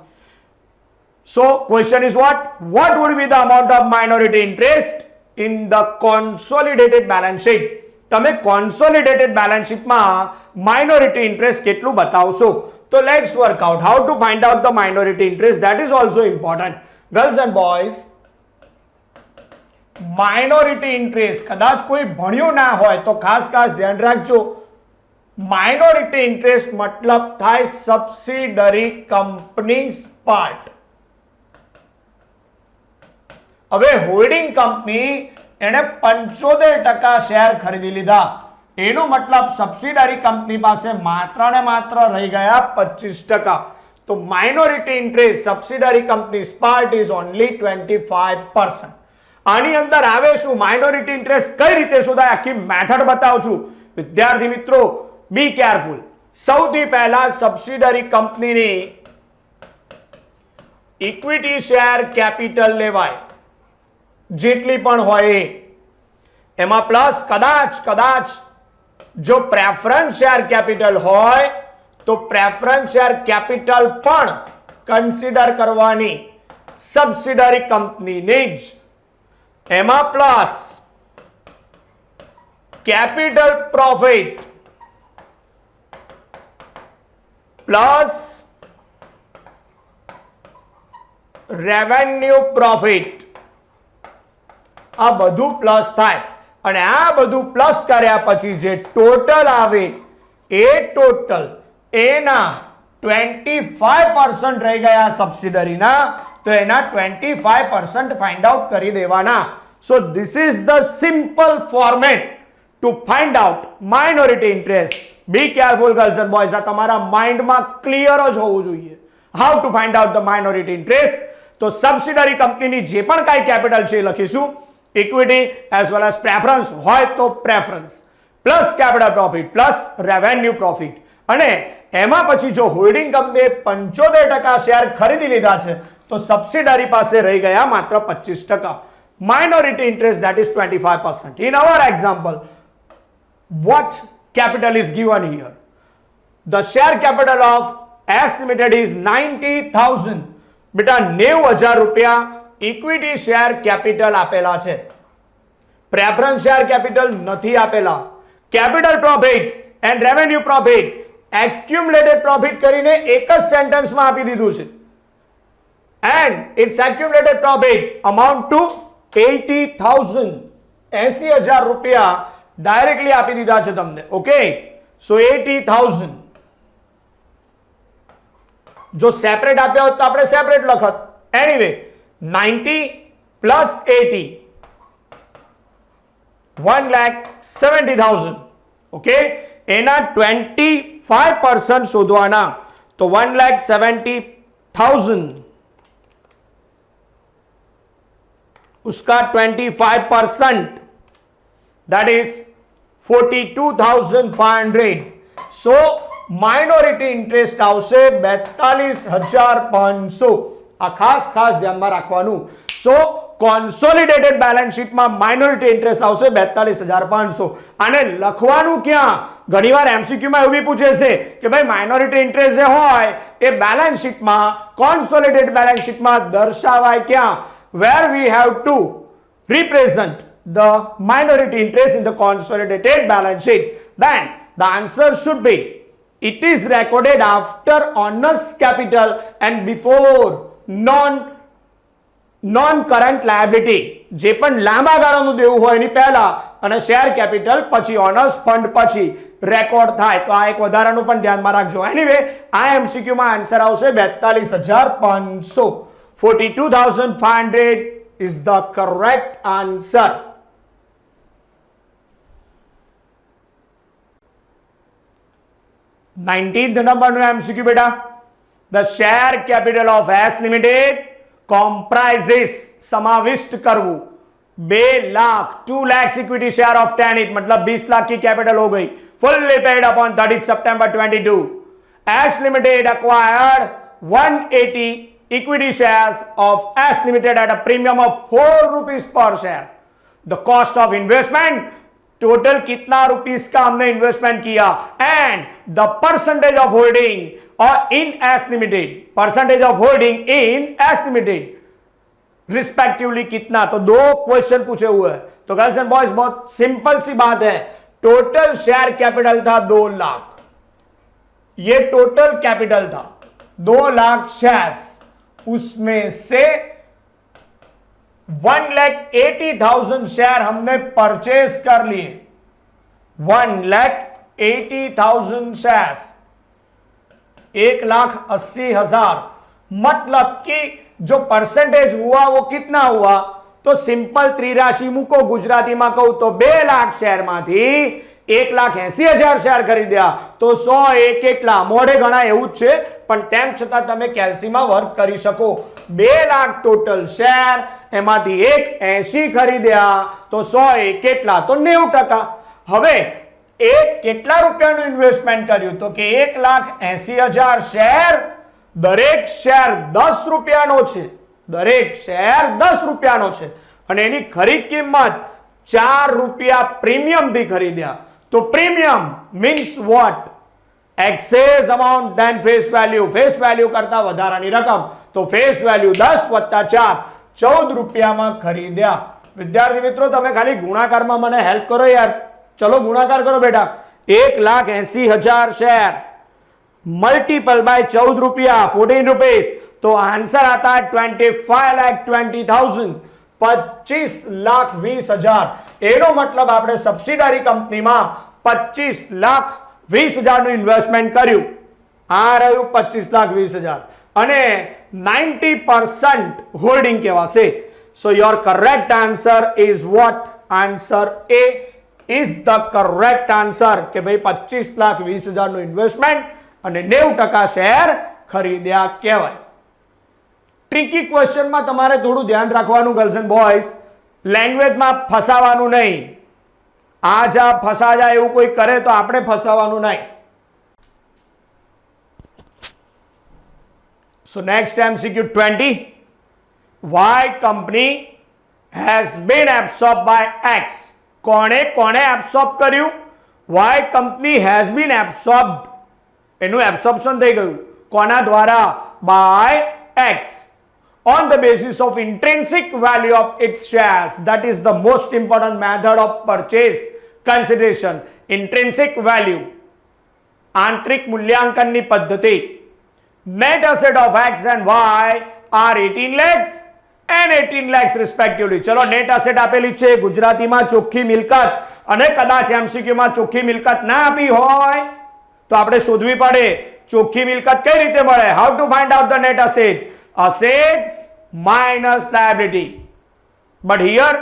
So question is what would be the amount of minority interest in the consolidated balance sheet. તમે કોન્સોલિડેટેડ બેલેન્સ શીટમાં માઇનોરિટી ઇન્ટરેસ્ટ કેટલું બતાવશો? તો let's work out how to find out the minority interest. That is also important. Girls and boys, minority interest કદાચ કોઈ ભણ્યું ના હોય તો ખાસ ધ્યાન રાખજો. માઇનોરિટી ઇન્ટરેસ્ટ મતલબ થાય સબસિડરી કંપનીઝ પાર્ટ. હવે હોલ્ડિંગ કંપની એને 75% શેર ખરીદી લીધા, એનો મતલબ સબસિડરી કંપની પાસે માત્ર ને માત્ર રહી ગયા 25%. તો minority interest subsidiary company part is only 25%. આની અંદર આવે શું? માઇનોરિટી ઇન્ટરેસ્ટ કઈ રીતે શોધાય આખી મેથડ બતાવું છું. વિદ્યાર્થી મિત્રો બી કેરફુલ. સૌથી પહેલા સબસિડરી કંપનીની ઇક્વિટી શેર કેપિટલ લેવાય, જેટલી પણ હોય એમાં પ્લસ કદાચ જો પ્રેફરન્સ શેર કેપિટલ હોય તો પ્રેફરન્સ શેર કેપિટલ પણ કન્સિડર કરવાની સબસિડરી કંપનીની જ. એમાં plus capital profit plus revenue profit. આ બધું પ્લસ થાય અને આ બધું પ્લસ કર્યા પછી જે ટોટલ આવે એ ટોટલ એના 25% રહી ગયા સબસિડરીના, તો એના 25% ફાઇન્ડ આઉટ કરી દેવાના. So this is the simple format to find out minority interest. Be careful girls and boys, આ તમારા માઇન્ડમાં ક્લિયર જ હોવું જોઈએ. How to find out the minority interest? તો સબસિડરી કંપનીની જે પણ કાંઈ કેપિટલ છે એ લખીશું. Equity as well as preference હોય તો preference plus capital profit plus revenue profit, અને એમાં પછી જો હોલ્ડિંગ કંપનીએ 75% શેર ખરીદી લીધા છે તો સબસિડરી પાસે રહી ગયા માત્ર 25%. Minority interest, that is 25%. In our example, what capital is given here? The share capital of S Limited is 90,000. બેટા 90,000 રૂપિયા ઇક્વિટી શેર કેપિટલ આપેલા છે. પ્રેફરન્સ શેર કેપિટલ નથી આપેલા. Capital profit and revenue profit accumulated profit કરીને એક જ સેન્ટેન્સમાં આપી દીધું છે. And its accumulated profit amount to 80,000. 80,000 રૂપિયા ડાયરેક્ટલી આપી દીધા છે તમને. ઓકે, સો 80,000 જો સેપરેટ આપ્યા હોત તો આપણે સેપરેટ લખત. Anyway 90 plus 80 1,70,000. ઓકે, એના 25% શોધવાના. તો 1,70,000 उसका 25%, that is 42,500. So minority interest આવશે 42,500. આ ખાસ ધ્યાનમાં રાખવાનું. સો કોન્સોલિડેટેડ બેલેન્સ શીટમાં માઇનોરિટી ઇન્ટરેસ્ટ આવશે 42,500. આને લખવાનું ક્યાં? ઘણીવાર એમસીક્યુમાં એવું બી પૂછે છે કે ભાઈ માઇનોરિટી ઇન્ટરેસ્ટ જે હોય એ બેલેન્સ શીટમાં કોન્સોલિડેટેડ બેલેન્સ શીટમાં દર્શાવાય ક્યાં? Where we have to represent the minority interest in the consolidated balance sheet, then the answer should be it is recorded after honest capital and before non current liability. જે પણ લાંબા ગાળાનું દેવું હોય એની પહેલા અને શેર કેપિટલ પછી owners fund પછી record થાય. તો આ એક વધારાનું પણ ધ્યાનમાં રાખજો. એનીવે આ એમસીક્યુ માં આન્સર આવશે 42,500. 42,500 is the correct answer. Nineteenth number no MCQ beta. The share capital of S Limited comprises समाविष्ट करवू 2 lakh 2 lakh equity share of 10 each, मतलब 20 लाख की कैपिटल हो गई. Fully paid upon 30th September 22. S Limited acquired 180 equity shares of S Limited at a premium of 4 rupees per share. The cost of investment, total कितना rupees का हमने investment किया, and the percentage of holding or in S Limited, percentage of holding in S Limited respectively कितना. तो 2 question पूछे हुए हैं. तो गर्ल्स एंड बॉयज बहुत सिंपल सी बात है. टोटल शेयर कैपिटल था 2 लाख. ये टोटल कैपिटल था 2 लाख शेयर्स. उसमें से 1,80,000 शेयर हमने परचेज कर लिए. 1,80,000 शेयर्स 1,80,000. मतलब कि जो परसेंटेज हुआ वो कितना हुआ? तो सिंपल त्रिराशि मूको. गुजराती में कहूं तो 2 लाख शेयर मांथी 1,80,000 શેર ખરીદ્યા તો 100 એક કેટલા? મોઢે ગણા એવું જ છે, પણ તેમ છતાં તમે કેલ્સીમાં વર્ક કરી શકો. 2 લાખ ટોટલ શેર, એમાંથી 1,80 ખરીદ્યા તો 100 એક કેટલા? તો 90%. હવે એક કેટલા રૂપિયાનું ઇન્વેસ્ટમેન્ટ કર્યું? તો કે 1,80,000 શેર. દરેક શેર 10 રૂપિયાનો છે. દરેક શેર 10 રૂપિયાનો છે અને એની ખરીદ કિંમત 4 રૂપિયા પ્રીમિયમથી ખરીદ્યા. तो premium means what? Excess amount than face value. Face value करता વધારાની રકમ. तो फेस वैल्यू 10 + 4 14 રૂપિયામાં ખરીદ્યા. વિદ્યાર્થી મિત્રો તમે ખાલી ગુણાકારમાં મને હેલ્પ કરો યાર. ચલો ગુણાકાર કરો બેટા. 1,80,000 શેર मल्टीपल बाय 14 रुपया 14 रुपीस. तो आंसर आता है 25,20,000. 25,20,000. એનો મતલબ આપણે સબસિડરી કંપનીમાં 25,20,000 નું ઇન્વેસ્ટમેન્ટ કર્યું. આ રહ્યું 25,20,000 અને 90% હોલ્ડિંગ કહેવાશે. So your correct answer is what? Answer A is the correct answer કે ભાઈ 25,20,000 નું ઇન્વેસ્ટમેન્ટ અને 90% શેર ખરીદ્યા કહેવાય. ટ્રિકી ક્વેશ્ચનમાં તમારે થોડું ધ્યાન રાખવાનું ગર્લ્સ એન્ડ બોયઝ, લેંગ્વેજમાં ફસાવાનું નહીં. આ જા ફસા જાય એવું કોઈ કરે તો આપણે ફસાવાનું નહીં. So next MCQ 20. Y company has been absorbed by X. કોણે absorb કર્યું? Y company has been absorbed. એનું absorption થઈ ગયું. કોના દ્વારા? By X. On the basis of intrinsic value of its shares. That is the most important method of purchase consideration. Intrinsic value. આંતરિક મૂલ્યાંકનની પદ્ધતિ. Net asset of X and Y are 18 lakhs and 18 lakhs respectively. ચલો net asset આપેલી છે ગુજરાતીમાં ચોખ્ખી મિલકત, અને કદાચ MCQ માં ચોખ્ખી મિલકત ના આપી હોય તો આપણે શોધવી પડે ચોખ્ખી મિલકત કઈ રીતે મળે. How to find out the net asset? Assets minus liability. But here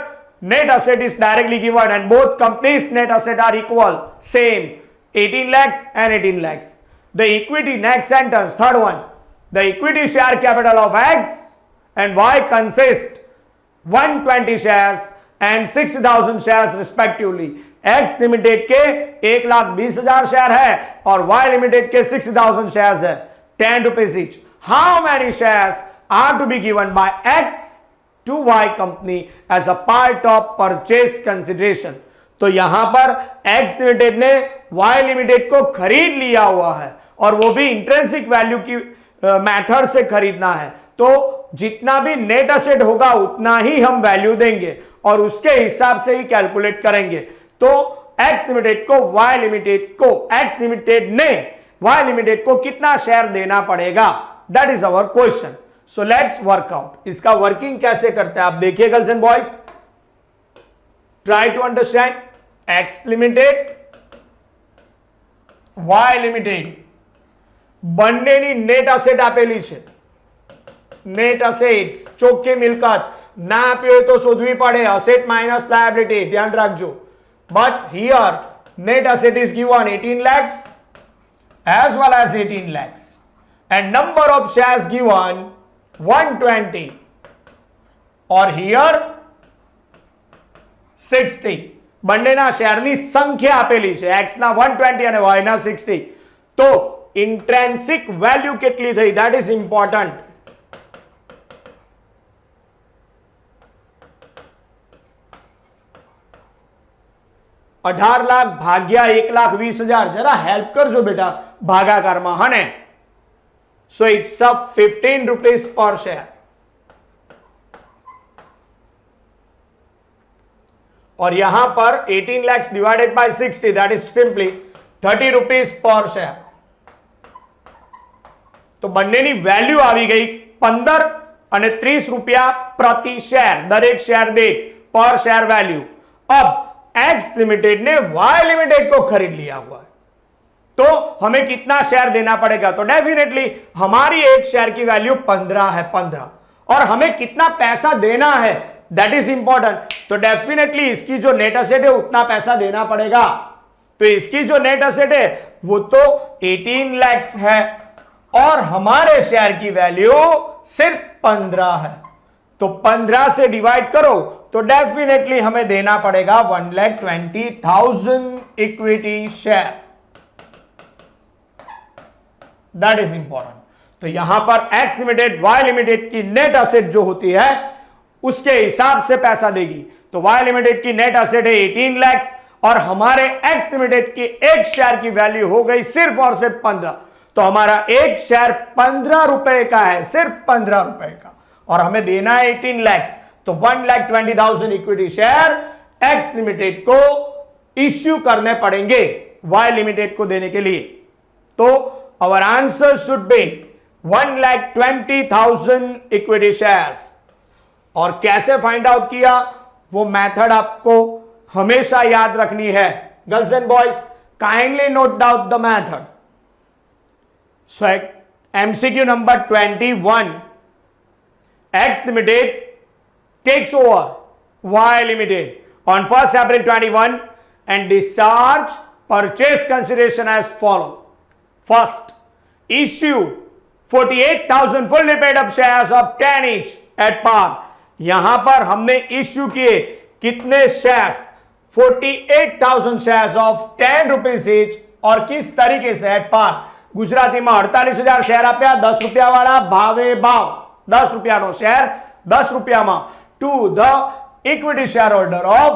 net asset is directly given and both companies net asset are equal, same, 18 lakhs and 18 lakhs. The equity, next sentence, third one. The equity share capital of X and Y consist 120 shares and 60,000 shares respectively. X limited के 1,20,000 share है और Y limited के 60,000 shares है, 10 rupees each. How many shares are to be given by X to Y company as a part of purchase consideration? तो यहां पर X limited ने Y limited को खरीद लिया हुआ है और वो भी इंट्रिंसिक वैल्यू की मेथड से खरीदना है, तो जितना भी नेट एसेट होगा उतना ही हम वैल्यू देंगे और उसके हिसाब से ही कैलकुलेट करेंगे. तो X लिमिटेड को Y लिमिटेड को कितना शेयर देना पड़ेगा, that is our question. So let's work out. इसका वर्किंग कैसे करते हैं आप देखिए girls and boys. Try to understand. X limited, Y limited બંનેની નેટ એસેટ આપેલી છે. નેટ એસેટ્સ ચોખ્ખી મિલકત ના આપી હોય તો શોધવી પડે. એસેટ માઇનસ લાયબિલિટી, ધ્યાન રાખજો. But here net asset is given 18 lakhs as well as 18 lakhs and number of shares given 120 or here 60. બંનેના શેરની સંખ્યા આપેલી છે, X ના 120 અને Y ના 60. તો intrinsic value કેટલી થઈ, that is important. $18 લાખ ભાગ્યા 1,20,000. જરા હેલ્પ કરજો બેટા ભાગાકારમાં, હને. So it's a 15 rupees per share. और यहां पर 18 lakhs divided by 60, that is simply 30 rupees per share. तो બંનેની વેલ્યુ આવી ગઈ 15 અને 30 रुपया प्रति शेयर, दरेक शेयर दीठ पर शेयर वैल्यू. अब X लिमिटेड ने Y लिमिटेड को खरीद लिया हुआ है, तो हमें कितना शेयर देना पड़ेगा? तो डेफिनेटली हमारी एक शेयर की वैल्यू 15 है, 15, और हमें कितना पैसा देना है दैट इज इंपॉर्टेंट. तो डेफिनेटली इसकी जो नेट एसेट है उतना पैसा देना पड़ेगा. तो इसकी जो नेट एसेट है वो तो 18 lakhs है और हमारे शेयर की वैल्यू सिर्फ 15 है. तो 15 से डिवाइड करो तो डेफिनेटली हमें देना पड़ेगा 1,20,000 equity share. That is important. तो यहां पर X लिमिटेड Y लिमिटेड की नेट एसेट जो होती है उसके हिसाब से पैसा देगी. तो Y लिमिटेड की नेट एसेट है 18 lakhs और हमारे X लिमिटेड की एक शेयर की वैल्यू हो गई सिर्फ और सिर्फ 15. तो हमारा एक शेयर 15 रुपए का है, सिर्फ 15 रुपए का, और हमें देना है 18 lakhs. तो 1,20,000 इक्विटी शेयर X लिमिटेड को इश्यू करने पड़ेंगे Y लिमिटेड को देने के लिए. तो our answer should be 1,20,000 equity shares. और कैसे फाइंड आउट किया वो मेथड आपको हमेशा याद रखनी है girls and boys. Kindly note down the method. So MCQ number 21. X Limited takes over Y Limited on 1st April 21 and discharge purchase consideration as follow. First, issue 48,000 fully paid up shares of 10 each at par. यहां पर हमने issue किए कितने shares? 48,000 shares of 10 rupees each और किस तरीके से at par? Gujarati में 48,000 शेयर आप्या 10 रुपया वाला भावे भाव 10 रुपया नो शेयर 10 रुपया में to the equity share holder of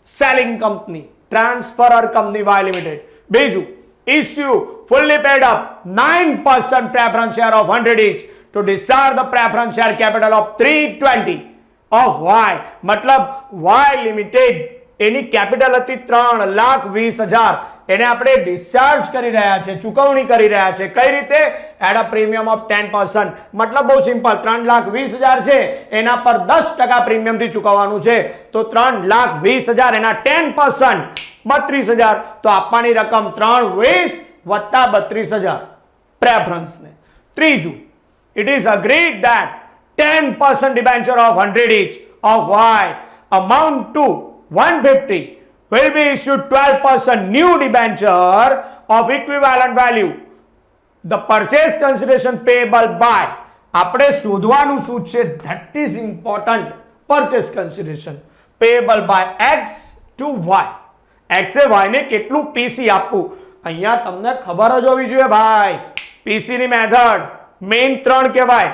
selling company transferor company Y limited. बीजू issue fully paid up 9% preference share of 100 each to discharge the preference share capital of 320 of Y. मतलब Y Limited એની capital હતી 3,20,000 એને આપણે discharge કરી રહ્યા છે, ચૂકવણી કરી રહ્યા છે. કઈ રીતે? At a premium of 10%. मतलब બહુ સિમ્પલ, 3,20,000 છે એના પર 10% પ્રીમિયમ થી ચૂકવવાનું છે તો 3,20,000 એના 10% 32,000 તો આપવાની રકમ 320 વત્તા 32,000 પ્રેફરન્સ ને. ત્રીજું, it is agreed that 10% debenture of 100 each of Y amount to 150 will be issued 12% new debenture of equivalent value. The purchase consideration payable by આપણે શોધવાનું શું છે? that is important. purchase consideration payable by X to Y. X A Y ને કેટલું PC આપવું અહીંયા તમને ખબર જ હોવી જોઈએ ભાઈ. PC ની મેથડ મેઇન 3 કહેવાય.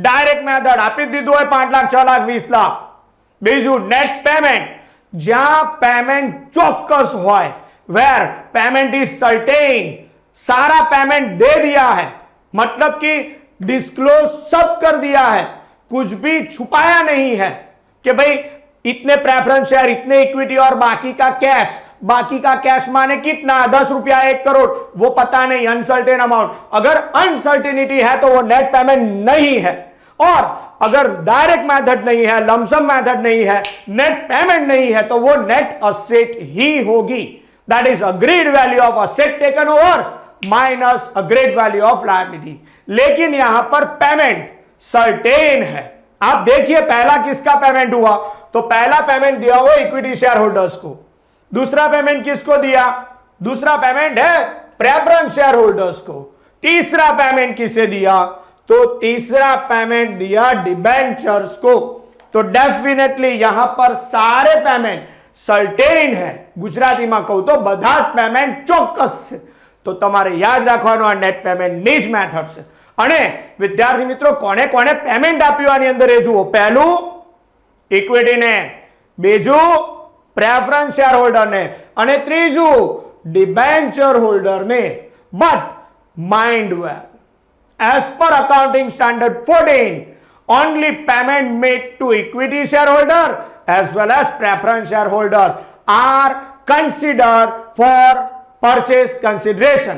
ડાયરેક્ટ મેથડ આપી દીધું હોય 5 લાખ 6 લાખ 20 લાખ. બીજું નેટ પેમેન્ટ જ્યાં પેમેન્ટ ચોક્કસ હોય where payment is certain. सारा पेमेंट दे दिया है मतलब कि डिस्क्लोज सब कर दिया है, कुछ भी छुपाया नहीं है कि भाई इतने प्रेफरेंस शेयर इतने इक्विटी और बाकी का कैश. बाकी का कैश माने कितना? 10 रुपया 1 करोड़ वो पता नहीं, अनसर्टेन अमाउंट. अगर अनसर्टेनिटी है तो वो नेट पेमेंट नहीं है. और अगर डायरेक्ट मेथड नहीं है, लमसम मेथड नहीं है, नेट पेमेंट नहीं है तो वो नेट असेट ही होगी. That is agreed value of asset taken over minus agreed value of liability. लेकिन यहां पर पेमेंट सर्टेन है. आप देखिए पहला किसका पेमेंट हुआ? तो पहला पेमेंट दिया हुआ इक्विटी शेयर होल्डर्स को. दूसरा पेमेंट किसको दिया? दूसरा पेमेंट है प्रेफरेंस शेयर होल्डर्स को. तीसरा पेमेंट किसे दिया? तो तीसरा पेमेंट दिया डिबेंचर्स को. तो डेफिनेटली यहां पर सारे पेमेंट सर्टेन है. गुजराती में कहूं तो બધા જ પેમેન્ટ ચોક્કસ છે. તો તમારે યાદ રાખવાનું આ નેટ પેમેન્ટ ની જ મેથડ છે. અને વિદ્યાર્થી મિત્રો કોને કોને પેમેન્ટ આપ્યું આની અંદર એ જુઓ. પહેલું ઇક્વિટી ને, બીજું પ્રેફરન્સ શેર હોલ્ડર ને અને ત્રીજું ડિબેન્ચર હોલ્ડર ને. But mind well as per accounting standard 14 only payment made to equity shareholder as well as preference shareholder are considered for purchase consideration.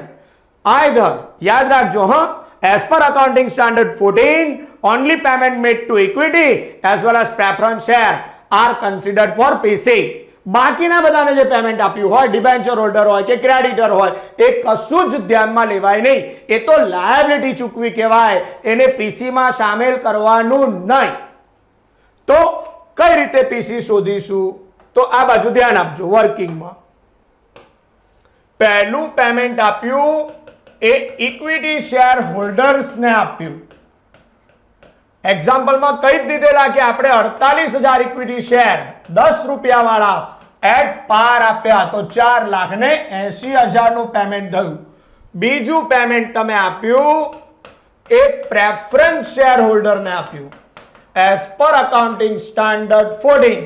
Either याद रखो हाँ, as per accounting standard 14 only payment made to equity as well as preference share are considered for PC. બાકીના બધાને જે payment આપ્યું હોય, debenture holder હોય કે ક્રેડિટર હોય, એ કશું જ ધ્યાનમાં લેવાય નહીં. એ તો લાયબિલિટી ચૂકવી કહેવાય, એને પીસી માં સામેલ કરવાનું નહીં. તો કઈ રીતે પીસી શોધીશું? તો આ બાજુ ધ્યાન આપજો. વર્કિંગમાં પહેલું પેમેન્ટ આપ્યું એ ઇક્વિટી શેર હોલ્ડર્સને આપ્યું. એક્ઝામ્પલમાં કહી દીધેલા કે આપણે 48,000 ઇક્વિટી શેર 10 રૂપિયા વાળા એટ પાર આપ્યા તો 4,80,000 નું પેમેન્ટ થયું. બીજું પેમેન્ટ તમે આપ્યું એ પ્રેફરન્સ શેર હોલ્ડર ને આપ્યું. એઝ પર અકાઉન્ટિંગ સ્ટાન્ડર્ડ 14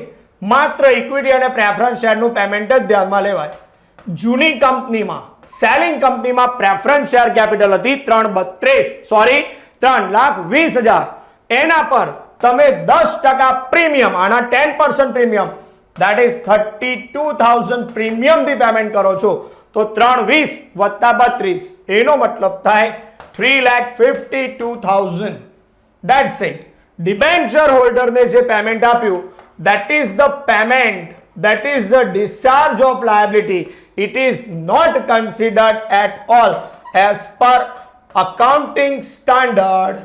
માત્ર ઇક્વિટી અને પ્રેફરન્સ શેર નું પેમેન્ટ જ ધ્યાનમાં લેવાય. જૂની કંપનીમાં સેલિંગ કંપનીમાં પ્રેફરન્સ શેર કેપિટલ હતી 3,20,000. એના પર તમે 10% પ્રીમિયમ, આના 10% પ્રીમિયમ that is 32,000 પ્રીમિયમ થી પેમેન્ટ કરો છો તો 320 વત્તા 32 એનો મતલબ થાય 3,52,000. that's it. ડિબેન્ચર હોલ્ડર ને જે પેમેન્ટ આપ્યું that is the payment, that is the discharge of liability. It is not considered at all as per accounting standard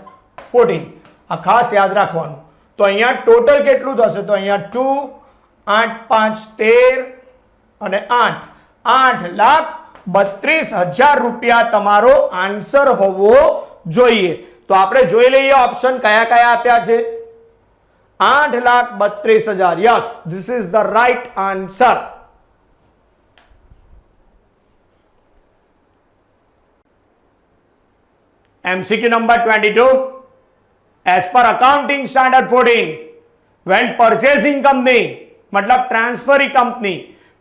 14. આ ખાસ યાદ રાખવાનું. તો તો અહીંયા ટોટલ કેટલું થશે? તો અહીંયા 2 8 5 13 અને 8,32,000 રૂપિયા તમારો આન્સર હોવો જોઈએ. તો આપણે જોઈ લઈએ ઓપ્શન કયા કયા આપ્યા છે. 8,32,000. Yes, this is the right answer. MCQ number 22. As per accounting standard 14, when purchasing company मतलब transferring company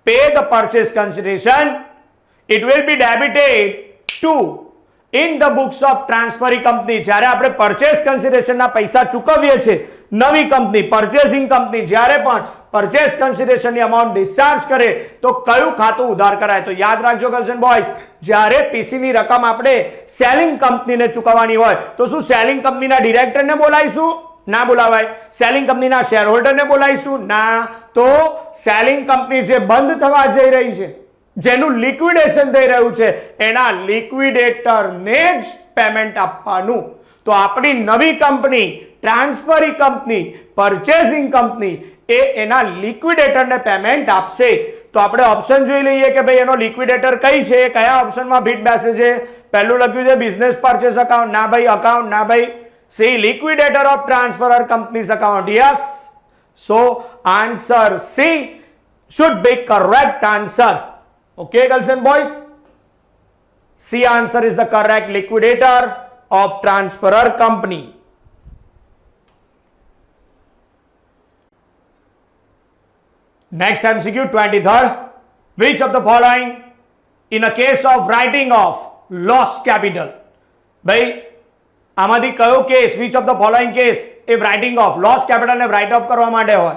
pay the purchase consideration, it will be debited to in the books of transferring company. જ્યારે આપણે purchase consideration ના પૈસા ચૂકવીએ છીએ નવી company purchasing company જ્યારે પણ purchase consideration ની amount discharge કરે તો કયું ખાતું ઉધાર કરાય? તો યાદ રાખજો ગર્લ્સ એન્ડ બોયઝ, જ્યારે પીસી ની રકમ આપણે સેલિંગ કંપનીને ચૂકવવાની હોય તો શું સેલિંગ કંપનીના ડિરેક્ટરને બોલાવીશું? ના બોલાવાય. સેલિંગ કંપનીના શેર હોલ્ડરને બોલાવીશું? ના. તો સેલિંગ કંપની જે બંધ થવા જઈ રહી છે, જેનું લિક્વિડેશન થઈ રહ્યું છે, એના લિક્વિડેટરને જ પેમેન્ટ આપવાનું. તો આપણી નવી કંપની, ટ્રાન્સફરી કંપની, પરચેસિંગ કંપની એ એના લિક્વિડેટરને પેમેન્ટ આપશે. તો આપણે ઓપ્શન જોઈ લઈએ કે ભાઈ એનો લિક્વિડેટર કઈ છે, કયા ઓપ્શનમાં ફિટ બેસે છે. પહેલું લખ્યું છે બિઝનેસ પરચેસ અકાઉન્ટ. ના ભાઈ, અકાઉન્ટ ના ભાઈ. C liquidator of transferor companies account. Yes. So answer C should be correct answer. Okay girls and boys, C answer is the correct liquidator of transferor company. Next MCQ 23rd. Which of the following in a case of writing off lost capital? ભાઈ આમાંથી કયો case, which of the following case if writing off lost capital ને write off કરવા માટે હોય?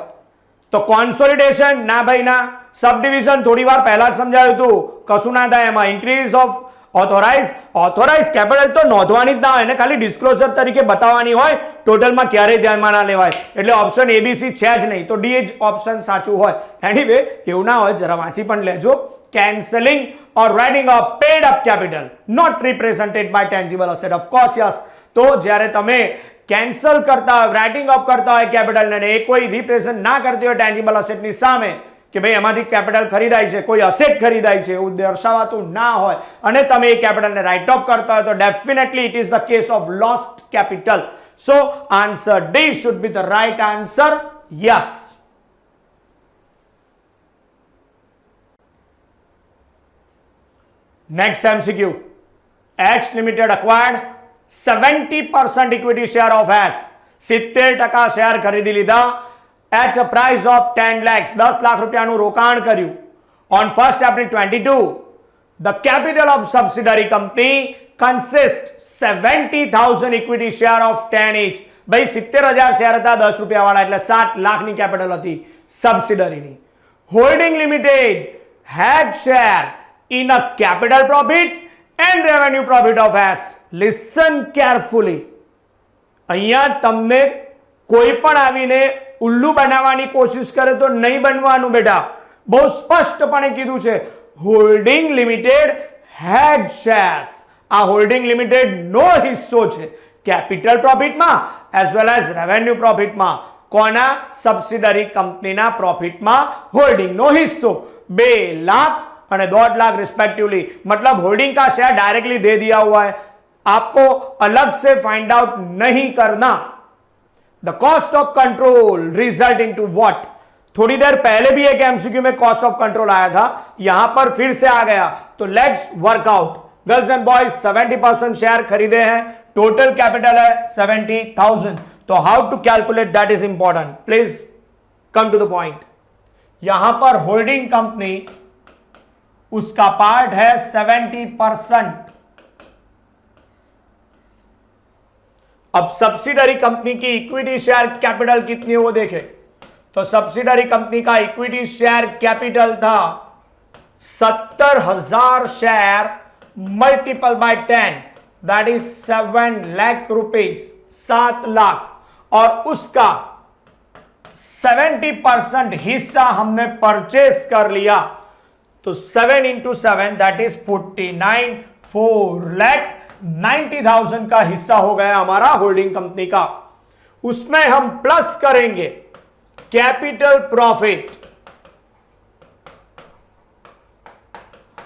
તો consolidation? ના ભાઈ ના. સબડિવિઝન થોડી વાર પહેલા જ સમજાવ્યું હતું, કશું ના થાય એમાં. ઇન્ક્રીઝ ઓફ ઓથોરાઇઝ કેપિટલ તો નોંધવાની જ ના હોય, એને ખાલી ડિસ્ક્લોઝર તરીકે બતાવવાની હોય, ટોટલમાં ક્યારેય ધ્યાનમાં ના લેવાય. એટલે ઓપ્શન એબીસી છે જ નહીં, તો ડી જ ઓપ્શન સાચું હોય. એનીવે એવું ના હોય, જરા વાંચી પણ લેજો. Cancelling or writing off paid up capital not represented by tangible asset. Of course yes. તો જ્યારે તમે કેન્સલ કરતા હોય, રાઇટિંગ ઓફ કરતા હોય કેપિટલને, એ કોઈ રિપ્રેઝન્ટ ના કરતી હોય ટેન્જિબલ એસેટની સામે કે ભાઈ એમાંથી કેપિટલ ખરીદાય છે, કોઈ અસેટ ખરીદાય છે, એવું દર્શાવાતું ના હોય અને તમે એ કેપિટલને રાઇટ ઓફ કરતા હોય તો definitely it is the case of lost capital. So answer D should be the right answer. Yes. Next MCQ. X Limited acquired 70% equity share of S. 70% share ખરીદી લીધા at a price of 10 lakhs. 10 lakh રૂપિયાનું રોકાણ કર્યું. On 1st April 22, the capital of subsidiary company consists 70,000 equity share of 10 each. ભાઈ 70,000 share હતા 10 રૂપિયા વાળા, એટલે 7 લાખની કેપિટલ હતી સબસિડરીની. Holding limited had share in a capital profit and revenue profit of S. Listen carefully. અહીંયા તમને કોઈ પણ આવીને ઉલ્લુ બનાવવાની કોશિશ કરે તો નહીં બનવાનું બેટા. બહુ સ્પષ્ટપણે કીધું છે હોલ્ડિંગ લિમિટેડ હેડ શેર્સ. આ હોલ્ડિંગ લિમિટેડ નો હિસ્સો છે કેપિટલ પ્રોફિટમાં એઝ વેલ એઝ રેવન્યુ પ્રોફિટમાં. કોના? સબસિડરી કંપનીના પ્રોફિટમાં હોલ્ડિંગ નો હિસ્સો 2 लाख અને 1.5 लाख रिस्पेक्टिवली. मतलब होल्डिंग का शेयर डायरेक्टली दे दिया हुआ है, आपको अलग से फाइंड आउट नहीं करना. The cost of control result into what? थोड़ी देर पहले भी एक एमसीक्यू में कॉस्ट ऑफ कंट्रोल आया था, यहां पर फिर से आ गया. तो let's work out. Girls and boys 70% share खरीदे हैं, टोटल कैपिटल है 70,000. तो how to calculate that is important. Please come to the point. यहां पर होल्डिंग कंपनी उसका पार्ट है 70%. अब सब्सिडरी कंपनी की इक्विटी शेयर कैपिटल कितनी है वो देखें. तो सब्सिडरी कंपनी का इक्विटी शेयर कैपिटल था 70,000 share multiple by 10, that is 7 lakh rupees, 7 lakh. और उसका 70% हिस्सा हमने परचेस कर लिया. तो 7 into 7 दैट इज 49, 4,90,000 का हिस्सा हो गया हमारा होल्डिंग कंपनी का. उसमें हम प्लस करेंगे कैपिटल प्रॉफिट।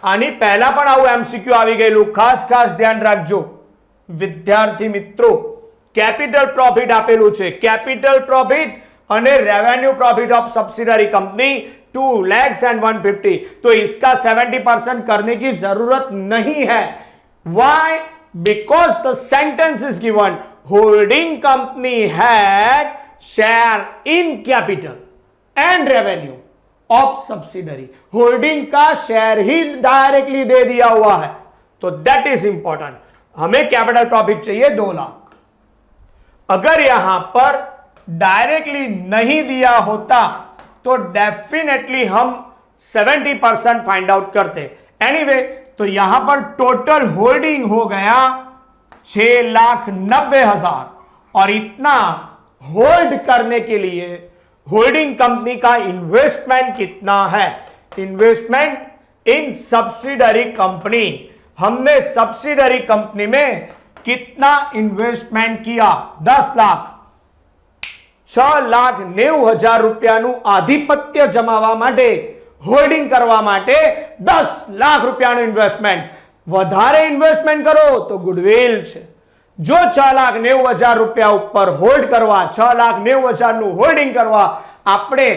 આની પહેલા પણ આવું એમસીક્યુ આવી ગયેલું, ખાસ ધ્યાન રાખજો વિદ્યાર્થી મિત્રો। કેપિટલ પ્રોફિટ આપેલું છે, કેપિટલ પ્રોફિટ અને revenue profit of subsidiary company 2 lakhs and 150, तो इसका 70% करने की जरूरत नहीं है। Why? Because the sentence is given holding company had share in capital and revenue of subsidiary. Holding का शेयर ही डायरेक्टली दे दिया हुआ है, तो दैट इज इंपॉर्टेंट। हमें कैपिटल प्रॉफिट चाहिए 2 लाख। अगर यहां पर डायरेक्टली नहीं दिया होता तो डेफिनेटली हम 70% फाइंड आउट करते। एनीवे, तो यहां पर टोटल होल्डिंग हो गया 6,90,000 और इतना होल्ड करने के लिए होल्डिंग कंपनी का इन्वेस्टमेंट कितना है? इन्वेस्टमेंट इन सब्सिडरी कंपनी, हमने सब्सिडरी कंपनी में कितना इन्वेस्टमेंट किया? 10 लाख। 6,90,000 રૂપિયાનું આધિપત્ય જમાવવા માટે, હોલ્ડિંગ કરવા માટે 10 લાખ રૂપિયાનું ઇન્વેસ્ટમેન્ટ। વધારે ઇન્વેસ્ટમેન્ટ કરો તો ગુડવિલ છે। જો 6,90,000 રૂપિયા ઉપર હોલ્ડ કરવા, 6,90,000 નું હોલ્ડિંગ કરવા આપણે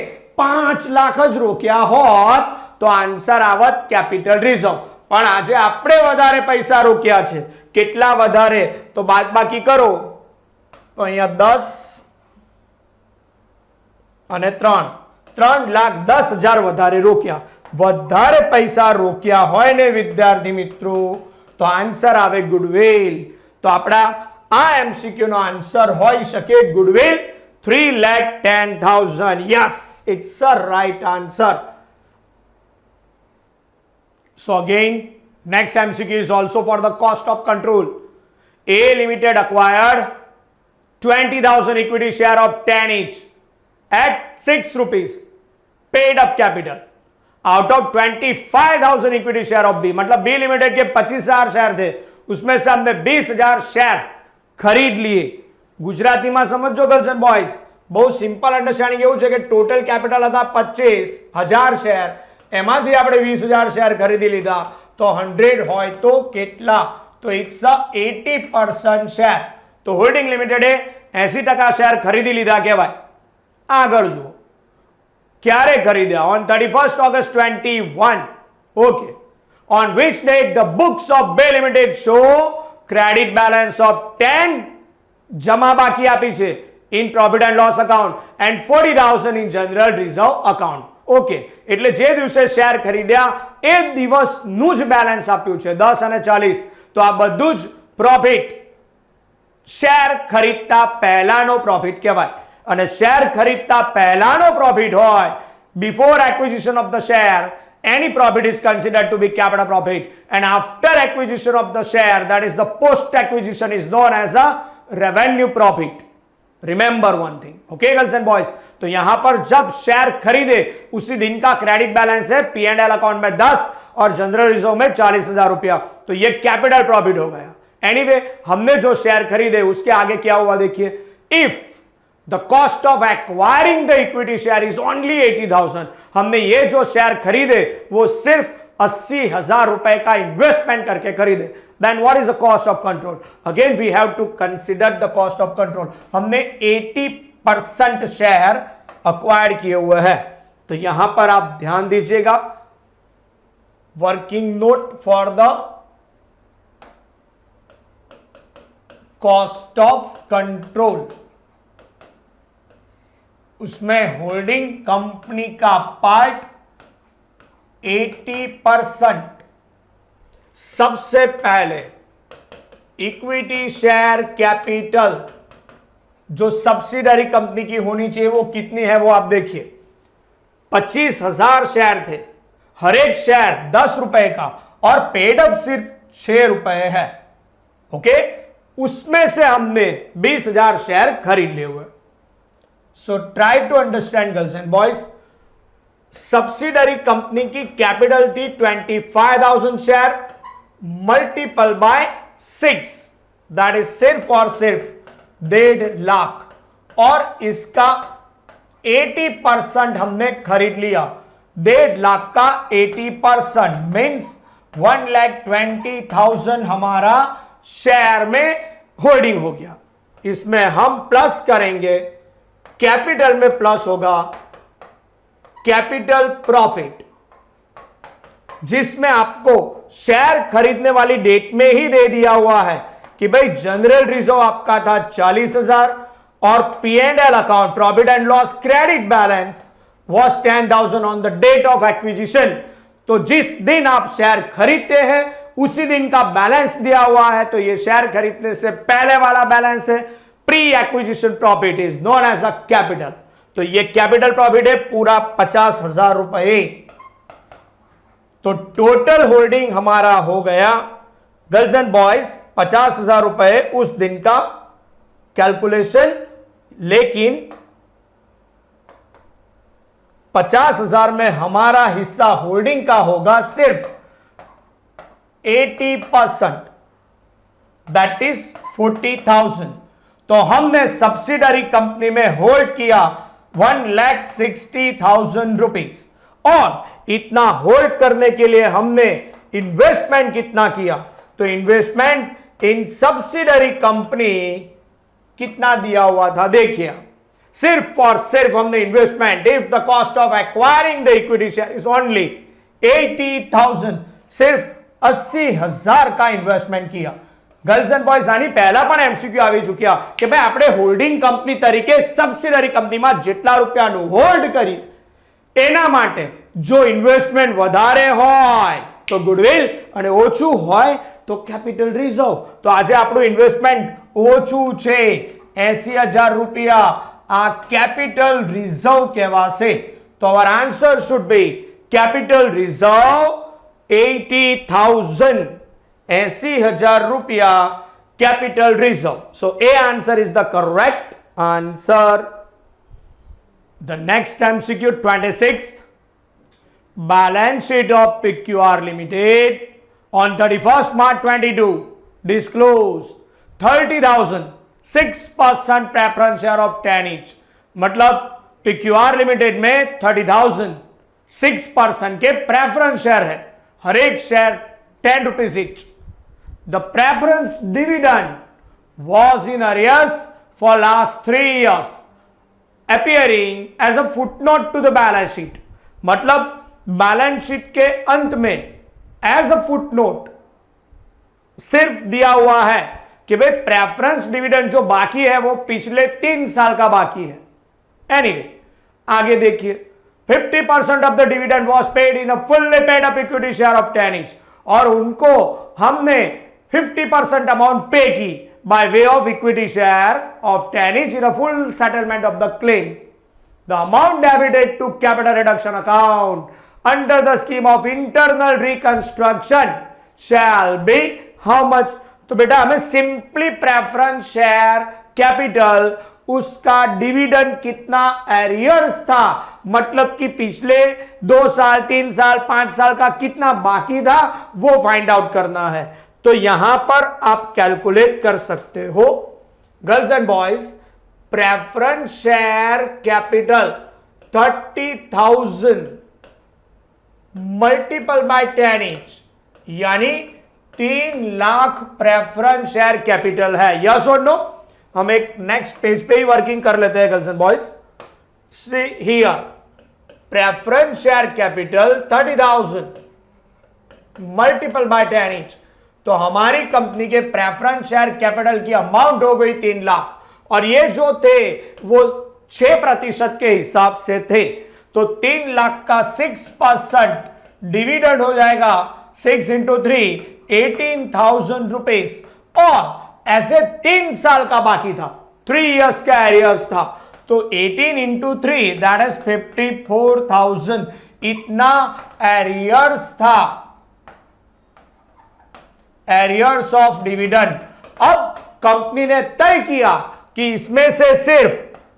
5 લાખ જ રોક્યા હોત તો આન્સર આવત કેપિટલ રિઝર્વ। પણ આજે આપણે વધારે પૈસા રોક્યા છે। કેટલા વધારે? તો બાદબાકી કરો તો અહીંયા 10 અને 3,10,000 વધારે રોક્યા। વધારે પૈસા રોક્યા હોય ને વિદ્યાર્થી મિત્રો તો આન્સર આવે ગુડવિલ। तो अपना आ एमसीक्यू नो आंसर होई सके goodwill 3,10,000। Yes, it's a right answer. So again next MCQ is also for the cost of control. A limited acquired 20,000 equity share of 10 each at 6 rupees paid up capital out of 25,000 equity share of B। मतलब B limited के 25,000 share थे, उसमें से हमने 20,000 share खरीद लिए। गुजराती में समझो गर्ल्स एंड बॉयज, बहुत सिंपल अंडरस्टेन्डिंग एवं है कि टोटल कैपिटल था 25,000 शेयर, एमांथी आपणे 20,000 शेयर खरीदी लीधा तो 100 होय तो केटला? तो इट्स 80% शेयर। तो होल्डिंग लिमिटेडे 80% शेयर खरीदी लीधा कहेवाय। आगळ जुओ क्यारे खरीद्या? On 31st August 21। Okay, on which date the books of Bay Limited show credit balance of 10 जमा बाकी आपी छे in profit and loss account and 40,000 in general reserve account। Okay, એટલે જે દિવસે શેર ખરીદ્યા એ દિવસનું જ બેલેન્સ આપ્યું છે 10 અને 40। તો આ બધું જ પ્રોફિટ શેર ખરીદતા પહેલાનો પ્રોફિટ કહેવાય। અને શેર ખરીદતા પહેલાનો પ્રોફિટ હોય, before acquisition of the share, any profit is considered to be capital profit, and after acquisition of the share, that is the post acquisition, is known as a revenue profit। Remember one thing, okay girls and boys। तो यहां पर जब share खरीदे उसी दिन का credit balance है P&L account में 10 और जनरल रिजर्व में 40,000 रुपया, तो ये कैपिटल प्रॉफिट हो गया। एनीवे, हमने जो शेयर खरीदे उसके आगे क्या हुआ देखिए। If the cost of acquiring the equity share is only 80,000, हमने ये जो शेयर खरीदे वो सिर्फ 80,000 रुपए का इन्वेस्टमेंट करके खरीदे, then what is the cost of control? Again we have to consider the cost of control. हमने 80% शेयर अक्वायर्ड किए हुए हैं, तो यहां पर आप ध्यान दीजिएगा, working note for the cost of control, उसमें होल्डिंग कंपनी का पार्ट 80%। सबसे पहले इक्विटी शेयर कैपिटल जो सब्सिडरी कंपनी की होनी चाहिए वो कितनी है, वो आप देखिए। 25,000 शेयर थे, हर एक शेयर 10 रुपए का और पेड अप सिर्फ 6 रुपए है। ओके, उसमें से हमने 20,000 शेयर खरीद लिए हुए। So try to understand girls and boys, subsidiary company की कैपिटल थी 25,000 share multiple by 6, that is सिर्फ और सिर्फ 1.5 लाख। और इसका 80% हमने खरीद लिया। 1.5 लाख का 80% मीन्स 1,20,000 हमारा शेयर में होल्डिंग हो गया। इसमें हम प्लस करेंगे, कैपिटल में प्लस होगा कैपिटल प्रॉफिट, जिसमें आपको शेयर खरीदने वाली डेट में ही दे दिया हुआ है कि भाई जनरल रिजर्व आपका था 40,000 और P&L account profit and loss credit balance was 10,000 on the date of acquisition. तो जिस दिन आप शेयर खरीदते हैं उसी दिन का बैलेंस दिया हुआ है, तो ये शेयर खरीदने से पहले वाला बैलेंस है। Pre acquisition profit is known as a capital. तो ये कैपिटल प्रॉफिट है पूरा 50,000 रुपए। तो टोटल होल्डिंग हमारा हो गया गर्ल्स एंड बॉयज 50,000 रुपए उस दिन का कैलकुलेशन, लेकिन 50,000 में हमारा हिस्सा होल्डिंग का होगा सिर्फ 80%, दैट इज 40,000। तो हमने सब्सिडरी कंपनी में होल्ड किया 1,60,000 रुपीज, और इतना होल्ड करने के लिए हमने इन्वेस्टमेंट कितना किया, तो इन्वेस्टमेंट इन सब्सिडरी कंपनी कितना दिया हुआ था देखिए। सिर्फ और सिर्फ हमने investment, if the cost of acquiring the equity share is only 80,000, सिर्फ 80,000 का इन्वेस्टमेન્ટ किया। गर्ल्स एंड बॉयज आनी पहला पण एमसीक्यू આવી ચૂક્યા કે ભાઈ આપણે હોલ્ડિંગ કંપની તરીકે સબસિડરી કંપનીમાં જેટલા રૂપિયાનું હોલ્ડ કરીએ એના માટે જો ઇન્વેસ્ટમેન્ટ વધારે હોય તો ગુડવિલ અને ઓછું હોય તો કેપિટલ રિઝર્વ। તો આજે આપણું ઇન્વેસ્ટમેન્ટ ઓછું છે 80,000 રૂપિયા, આ કેપિટલ રિઝર્વ કહેવાશે। તો our answer should be capital reserve 80,000, 80,000 रुपया capital reserve. So A answer is the correct answer. The next MCQ 26, balance sheet of PQR limited on 31st March 22 disclose 30,000 6% preference share of 10 each। मतलब PQR limited में 30,000 6% के preference share है, हर एक share 10 rupees each। The preference dividend was in arrears for last 3 years, appearing as a footnote to the balance sheet। मतलब balance sheet के अंत में as a footnote सिर्फ दिया हुआ है कि भाई प्रेफरेंस डिविडेंड जो बाकी है वो पिछले 3 साल का बाकी है। एनीवे आगे देखिए, 50% of the dividend was paid in a fully paid up equity share of 10 each, और उनको हमने 50% अमाउंट पे की by way of equity share of 10 each in a full settlement of the claim. The amount debited to capital reduction account under the scheme of internal reconstruction shall be how much. तो बेटा हमें simply preference share capital उसका dividend कितना arrears था, मतलब कि पिछले 2 साल 3 साल 5 साल का कितना बाकी था वो फाइंड आउट करना है। तो यहां पर आप कैलकुलेट कर सकते हो girls and boys, preference share capital 30,000 multiple by 10 each, यानी 3 लाख प्रेफरेंस शेयर कैपिटल है। यस और नो? हम एक नेक्स्ट पेज पे ही वर्किंग कर लेते हैं girls and boys. See here, preference share capital 30,000 multiple by 10 each। तो हमारी कंपनी के प्रेफरेंस शेयर कैपिटल की अमाउंट हो गई 3 लाख, और ये जो थे वो 6% के हिसाब से थे। तो 3 लाख का 6% डिविडेंड हो जाएगा 6 into 3 18,000 रुपीज, और ऐसे 3 साल का बाकी था, 3 years का एरियर्स था। तो 18 into 3 दैट इज 54,000 इतना एरियर्स था, एरियर्स ऑफ डिविडेंड। अब कंपनी ने तय किया कि इसमें से सिर्फ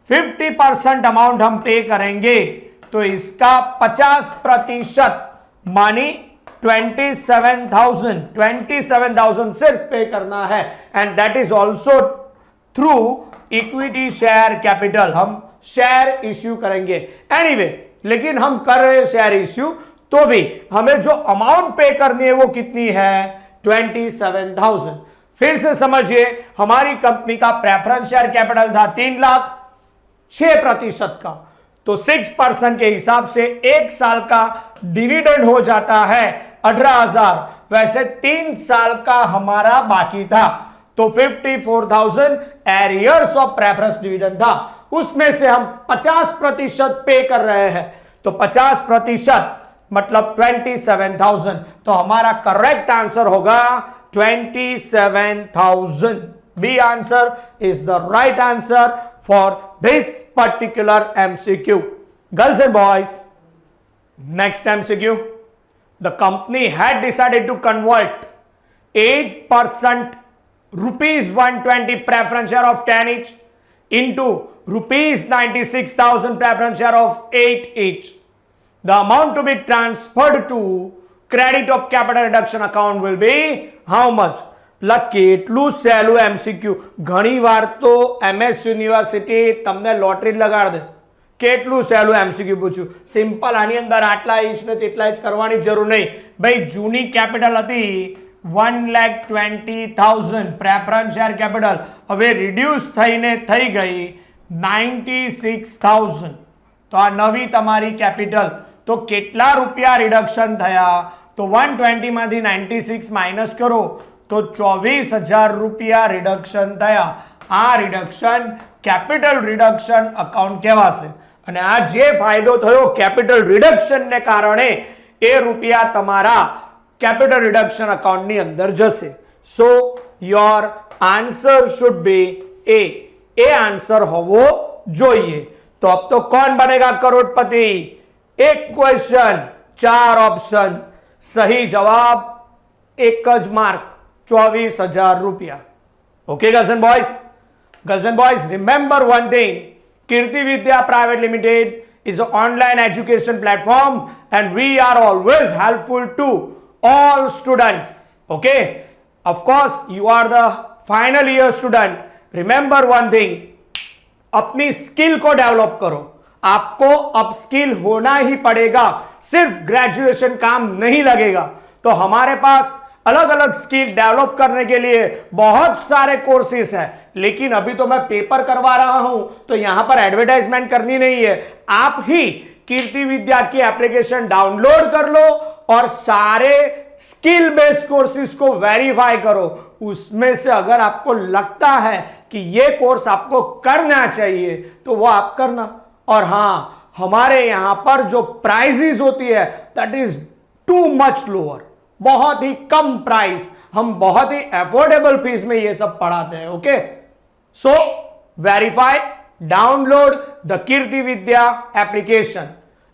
50% अमाउंट हम पे करेंगे, तो इसका 50% मानी 27,000 सिर्फ पे करना है, and that is also through equity share capital, हम शेयर इश्यू करेंगे एनीवे लेकिन हम कर रहे हैं शेयर इश्यू, तो भी हमें जो अमाउंट पे करनी है वो कितनी है 27,000। फिर से समझिए, हमारी कंपनी का प्रेफरेंस शेयर कैपिटल था 3 लाख, 6% का, तो 6% के हिसाब से 1 साल का डिविडेंड हो जाता है 18,000। वैसे 3 साल का हमारा बाकी था, तो 54,000 एरियर्स ऑफ प्रेफरेंस डिविडेंड था, उसमें से हम 50% पे कर रहे हैं, तो 50% मतलब 27,000, तो हमारा करेक्ट आंसर होगा 27,000। B answer is the right answer for this particular MCQ। Girls and boys, next MCQ, the company had decided to convert 8% rupees 120 preference share of 10 each into rupees 96,000 preference share of 8 each. The amount to be transferred to credit of capital reduction account will be how much? કેટલું સહેલું MCQ, ઘણી વાર તો MS university તમને lottery લગાડ દે, કેટલું સહેલું MCQ પૂછ્યું, simple આની અંદર આટલા ઇંચ ને તેટલા ઇંચ કરવાની જરૂર નહીં ભાઈ। જૂની કેપિટલ હતી 1,20,000 પ્રેફરન્સ શેર કેપિટલ, હવે રિડ્યુસ થઈને થઈ ગઈ 96,000, તો આ નવી તમારી કેપિટલ, તો કેટલા રૂપિયા રિડક્શન થયા? તો 120 માંથી 96 માઇનસ કરો તો 24,000 રૂપિયા રિડક્શન થયા। આ રિડક્શન કેપિટલ રિડક્શન અકાઉન્ટ કહેવાશે, અને આ જે ફાયદો થયો કેપિટલ રિડક્શન ને કારણે એ રૂપિયા તમારા કેપિટલ રિડક્શન અકાઉન્ટ ની અંદર જશે। સો your answer should B A, A answer હોવો જોઈએ। तो अब तो कौन बनेगा करोड़पति? एक क्वेश्चन 4 ऑप्शन, सही जवाब एक ज मार्क 24,000 रुपया। Okay girls and boys, girls and boys remember one thing, Kirti Vidya private limited is an online education platform and we are always helpful to all students. Okay, of course you are the final year student, remember one thing, अपनी skill को develop करो, आपको upskill होना ही पड़ेगा, सिर्फ graduation काम नहीं लगेगा। तो हमारे पास अलग अलग स्किल डेवलप करने के लिए बहुत सारे कोर्सेस हैं, लेकिन अभी तो मैं पेपर करवा रहा हूं, तो यहां पर एडवर्टाइजमेंट करनी नहीं है। आप ही कीर्ति विद्या की एप्लीकेशन डाउनलोड कर लो और सारे स्किल बेस्ड कोर्सेज को वेरीफाई करो, उसमें से अगर आपको लगता है कि ये कोर्स आपको करना चाहिए तो वो आप करना। और हाँ, हमारे यहां पर जो प्राइजेस होती है that is too much lower, बहुत ही कम प्राइस, हम बहुत ही अफोर्डेबल फीस में ये सब पढ़ाते हैं। Okay, so verify, download the Kirti Vidya application.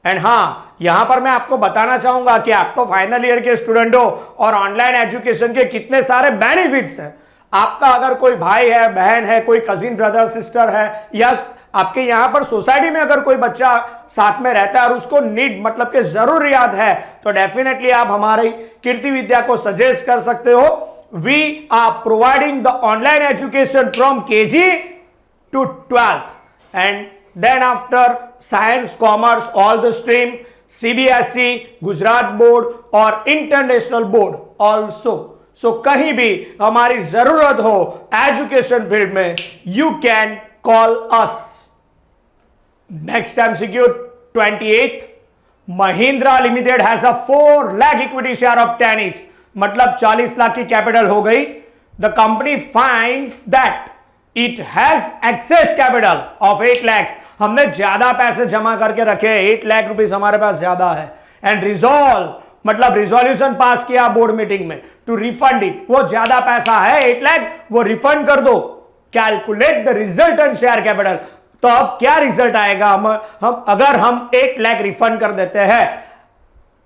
And हाँ, यहां पर मैं आपको बताना चाहूंगा कि आप तो फाइनल ईयर के स्टूडेंट हो और ऑनलाइन एजुकेशन के कितने सारे बेनिफिट्स हैं। आपका अगर कोई भाई है, बहन है, कोई कजिन ब्रदर सिस्टर है, या आपके यहां पर सोसाइटी में अगर कोई बच्चा साथ में रहता है और उसको नीड मतलब के जरूरियात है, तो डेफिनेटली आप हमारी कीर्ति विद्या को सजेस्ट कर सकते हो। We are providing the online education from KG to 12th and then after science, commerce, all the stream, CBSE, Gujarat board और इंटरनेशनल बोर्ड ऑल्सो। सो कहीं भी हमारी जरूरत हो एजुकेशन फील्ड में, you can call us. Next MCQ 28, Mahindra limited has a 4 lakh equity share of 10 each, मतलब 40 लाख की capital हो गई। The company finds that it has excess capital of 8 lakhs, हमने ज्यादा पैसे जमा करके रखे, 8 लाख रुपीस हमारे पास ज्यादा है। एंड रिजॉल्व मतलब रिजोल्यूशन पास किया बोर्ड मीटिंग में टू रिफंड इट, वो ज्यादा पैसा है 8 लाख, वो रिफंड कर दो। Calculate the resultant share capital, तो अब क्या रिजल्ट आएगा? हम अगर हम 8 लाख रिफंड कर देते हैं,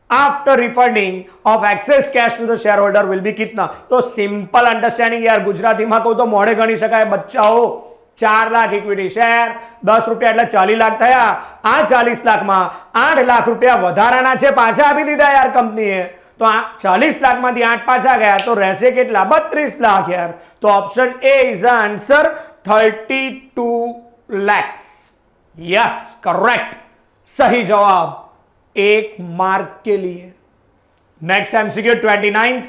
after refunding of excess cash to the share holder will be कितना? तो सिंपल अंडरस्टैंडिंग यार, गुजराती में को तो मोड़े गणी शकाय बच्चाओ। 4 लाख इक्विटी शेर 10 રૂપિયા એટલે 40 લાખ થયા। આ 40 લાખમાં 8 લાખ રૂપિયા વધારાના છે, પાછા આપી દીધા યાર કંપનીએ, તો 40 લાખમાંથી 8 પાછા ગયા, તો રહેશે કેટલા? 32 લાખ યાર। તો option A is the answer 32 lakhs. Yes correct, सही जवाब 1 मार्क के लिए. Next MCQ 29th.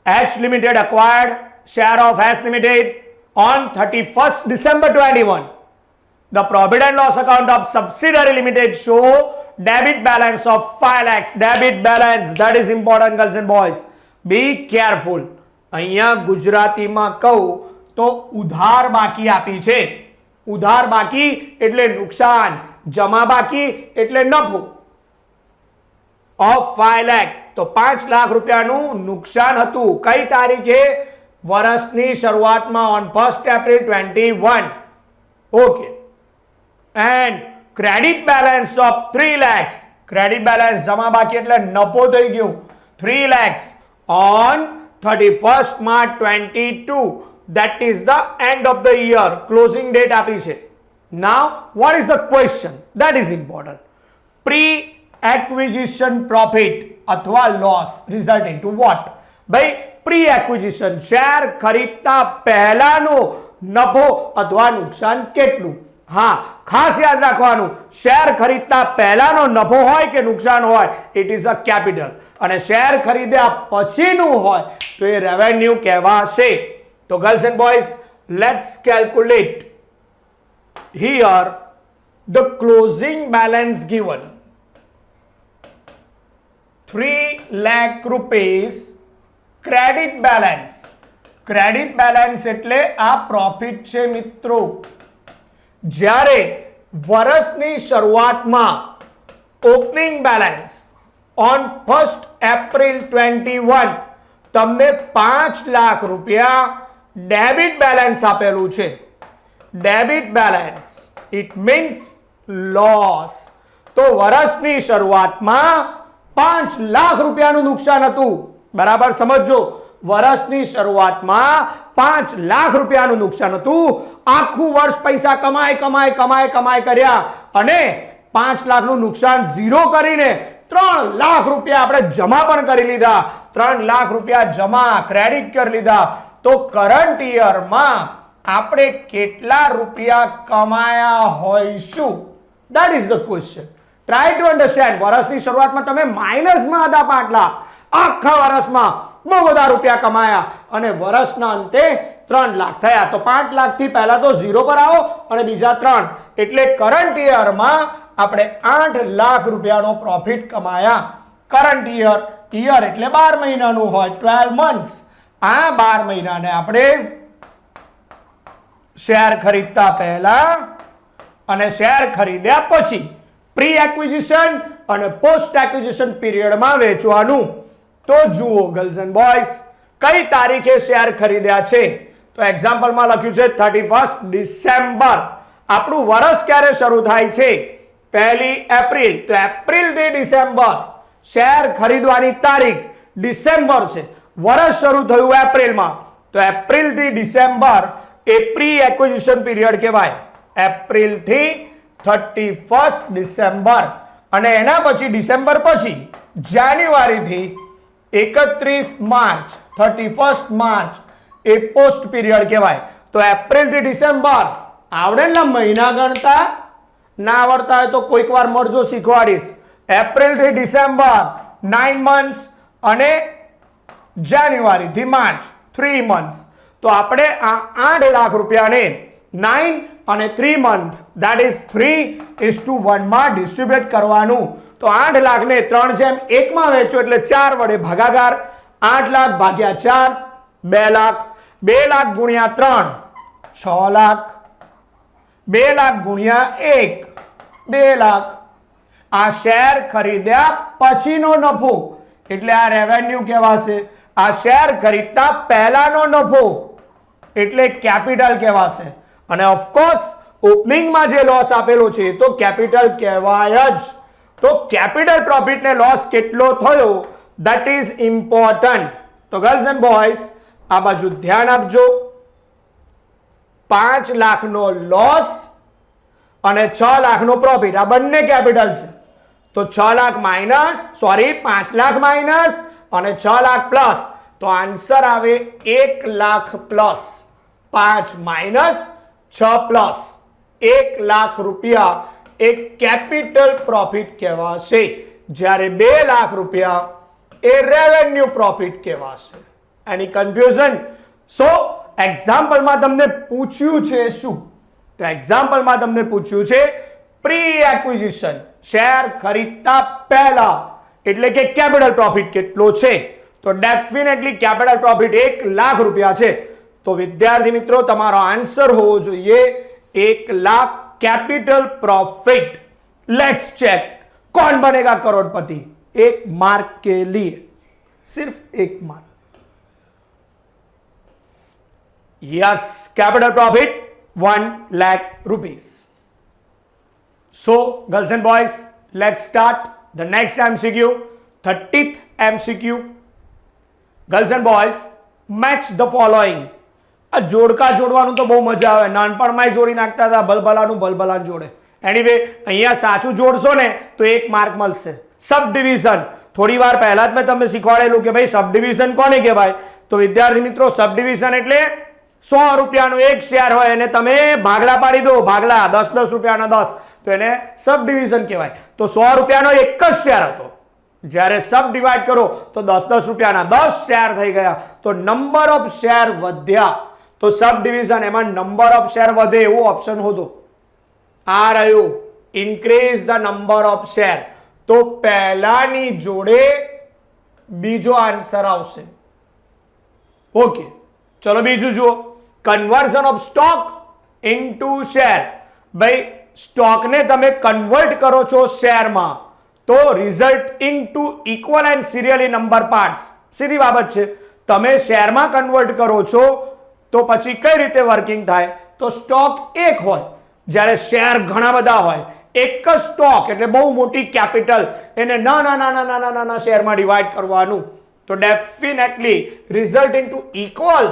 H Limited acquired share of S Limited on 31st December 21. The profit and loss account of subsidiary limited show debit balance of 5 lakhs. Debit balance, that is important girls and boys. Be careful. અહીંયા ગુજરાતીમાં કહું તો ઉધાર બાકી આપી છે. ઉધાર બાકી એટલે નુકસાન, જમા બાકી એટલે નફો. ઓફ 5 લાખ, તો 5 લાખ રૂપિયાનું નુકસાન હતું. કઈ તારીખે? વર્ષની શરૂઆતમાં on 1st April 21. Okay. And credit balance of 3 lakhs. Credit balance જમા બાકી એટલે નફો થઈ ગયો 3 lakhs on 31st March 22. That is the end of the year. Closing date આપી છે. Now what is the question? That is important. Pre-acquisition profit अथवा loss result into what? भाई pre-acquisition શેર ખરીદતા પહેલાનો નફો અથવા નુકસાન કેટલું? હા, ખાસ યાદ રાખવાનું, શેર ખરીદતા પહેલાનો નફો હોય કે નુકસાન હોય, ઇટ ઇઝ અ કેપિટલ. અને શેર ખરીદ્યા પછીનું હોય તો એ રેવન્યુ કહેવાશે. તો girls and boys, let's calculate here the closing balance given 3 lakh rupees credit balance. Credit balance એટલે આ પ્રોફિટ છે મિત્રો. જ્યારે વર્ષની શરૂઆતમાં opening balance on 1st April 21 તમને 5 લાખ રૂપિયા ડેબિટ બેલેન્સ આપેલું છે. Debit balance it means loss. તો વર્ષની શરૂઆતમાં 5 લાખ રૂપિયાનું નુકસાન હતું. બરાબર સમજો, વર્ષની શરૂઆતમાં 5 લાખ રૂપિયાનું નુકસાન હતું. આખું વર્ષ પૈસા કમાય કર્યા અને 5 લાખનું નુકસાન ઝીરો કરીને 3 લાખ રૂપિયા આપણે જમા પણ કરી લીધા. 3 લાખ રૂપિયા જમા ક્રેડિટ કરી લીધા. તો કરંટ યરમાં આપણે કેટલા રૂપિયા કમાયા હોઈશું? That is the question. Try to understand. વર્ષની શરૂઆતમાં તમે માઇનસમાં હતા 5 લાખ, આખા વર્ષમાં બહુ બધા રૂપિયા કમાયા અને વર્ષના અંતે 3 લાખ થયા. તો 5 લાખથી પહેલા તો 0 પર આવો અને બીજા 3, એટલે કરંટ યરમાં આપણે 8 લાખ રૂપિયાનો પ્રોફિટ કમાયા. કરંટ યર એટલે 12 મહિનાનું હોય, 12 months. આ 12 મહિનાને આપણે શેર ખરીદતા પહેલા અને શેર ખરીદ્યા પછી પ્રી એક્વિઝિશન અને પોસ્ટ એક્વિઝિશન પીરિયડમાં વેચવાનું. તો જુઓ ગર્લ્સ એન્ડ બોયઝ, કઈ તારીખે શેર ખરીદ્યા છે? તો એક્ઝામ્પલમાં લખ્યું છે 31st ડિસેમ્બર. આપણું વર્ષ ક્યારે શરૂ થાય છે? 1 એપ્રિલ. તો એપ્રિલ થી ડિસેમ્બર શેર ખરીદવાની તારીખ ડિસેમ્બર છે, વર્ષ શરૂ થયું એપ્રિલમાં. તો એપ્રિલ થી ડિસેમ્બર એ પ્રી એક્વિઝિશન પીરિયડ કહેવાય. એપ્રિલ થી 31st ડિસેમ્બર. અને એના પછી ડિસેમ્બર પછી જાન્યુઆરી થી 31 માર્ચ 31st માર્ચ એ પોસ્ટ પીરિયડ કહેવાય. તો એપ્રિલ થી ડિસેમ્બર આવડે ને મહિના ગણતા? ના આવડતા હોય તો કોઈક વાર મળજો, શીખવાડીશ. એપ્રિલ થી ડિસેમ્બર 9 months અને જાન્યુઆરી થી માર્ચ 3 months. તો આપણે આ 8 લાખ રૂપિયાને 9 અને 3 month that is 3:1 માં ડિસ્ટ્રીબ્યુટ કરવાનું. તો 8 લાખને 3:1 માં વેચો એટલે 4 વડે ભાગાકાર. 8 લાખ ભાગ્યા 4 2 લાખ. 2 લાખ ગુણ્યા 3 6 લાખ. 2 લાખ ગુણ્યા 1 2 લાખ. આ શેર ખરીદ્યા પછીનો નફો એટલે આ રેવન્યુ કહેવાશે. આ શેર ખરીદતા પહેલાનો નફો એટલે કેપિટલ કહેવાશે. અને ઓફકોર્સ ઓપનિંગમાં જે લોસ આપેલો છે તો કેપિટલ કહેવાય જ. તો કેપિટલ પ્રોફિટ ને લોસ કેટલો થયો that is important. તો ગર્લ્સ એન્ડ બોયઝ આ બાજુ ધ્યાન આપજો. 5 લાખનો લોસ અને 6 લાખનો પ્રોફિટ, આ બંને કેપિટલ છે. તો 6 લાખ માઇનસ 5 લાખ માઇનસ અને 6 લાખ પ્લસ. તો આન્સર આવે 1 લાખ પ્લસ 5 માઇનસ 6 + 1 લાખ રૂપિયા એ કેપિટલ પ્રોફિટ કહેવાશે, જ્યારે 2 લાખ રૂપિયા એ રેવન્યુ પ્રોફિટ કહેવાશે. એની કન્ફ્યુઝન? સો એક્ઝામ્પલમાં તમને પૂછ્યું છે શું? તો એક્ઝામ્પલમાં તમને પૂછ્યું છે પ્રી એક્વિઝિશન, શેર ખરીદતા પહેલા, એટલે કે કેપિટલ પ્રોફિટ કેટલો છે? તો ડેફિનેટલી કેપિટલ પ્રોફિટ 1 લાખ રૂપિયા છે. તો વિદ્યાર્થી મિત્રો તમારો આન્સર હોવો જોઈએ 1 lakh capital profit. Let's check Kaun Banega Crorepati 1 mark के लिए, सिर्फ 1 mark. Yes, capital profit 1 lakh rupees. So girls and boys, let's start the next MCQ, 30th MCQ. Girls and boys, match the following. આ જોડકા જોડવાનું તો બહુ મજા આવે, નાનપણમાં જોડી નાખતા હતા, ભલભલાનું ભલભલાન જોડે. એનીવે અહીંયા સાચું જોડશો ને તો 1 માર્ક મળશે. સબ ડિવિઝન, થોડી વાર પહેલા જ મેં તમને શીખવાડેલું કે ભાઈ સબ ડિવિઝન કોને કહેવાય? તો વિદ્યાર્થી મિત્રો સબ ડિવિઝન એટલે 100 રૂપિયાનું એક શેર હોય અને તમે ભાગલા પાડી દો, ભાગલા 10 રૂપિયાના 10, તો એને સબ ડિવિઝન કહેવાય. તો 100 રૂપિયાનો એક જ શેર હતો, જ્યારે સબ ડિવાઈડ કરો તો 10 રૂપિયાના 10 શેર થઈ ગયા, તો નંબર ઓફ શેર વધ્યા. તો સબ ડિવિઝન એમાં નંબર ઓફ શેર વધે એવું ઓપ્શન હતો. આ રહ્યું increase the number of share. તો પહેલાની જોડે બીજો આન્સર આવશે. ઓકે, ચલો બીજું જુઓ, conversion of stock into share. ભાઈ સ્ટોકને તમે કન્વર્ટ કરો છો શેરમાં તો result into equal and serially number parts. સીધી બાબત છે, તમે શેરમાં કન્વર્ટ કરો છો તો પછી કઈ રીતે વર્કિંગ થાય? તો સ્ટોક એક હોય, જ્યારે શેર ઘણા બધા હોય. એક જ સ્ટોક એટલે બહુ મોટી કેપિટલ, એને નાના શેરમાં ડિવાઈડ કરવાનું. તો definitely result into equal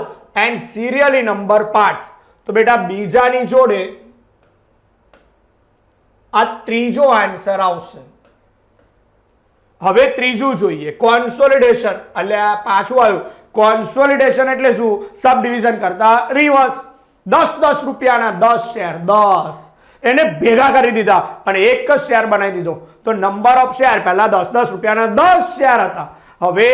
and serially number parts. તો બેટા બીજાની જોડે આ ત્રીજો આન્સર આવશે. હવે ત્રીજું જોઈએ, કોન્સોલિડેશન. એટલે આ પાછું આવ્યું. કોન્સોલિડેશન એટલે શું? સબ ડિવિઝન કરતા રિવર્સ. 10 રૂપિયાના 10 શેર, 10 એને ભેગા કરી દીધા અને એક જ શેર બનાવી દીધો. તો નંબર ઓફ શેર પહેલા 10 રૂપિયાના 10 શેર હતા, હવે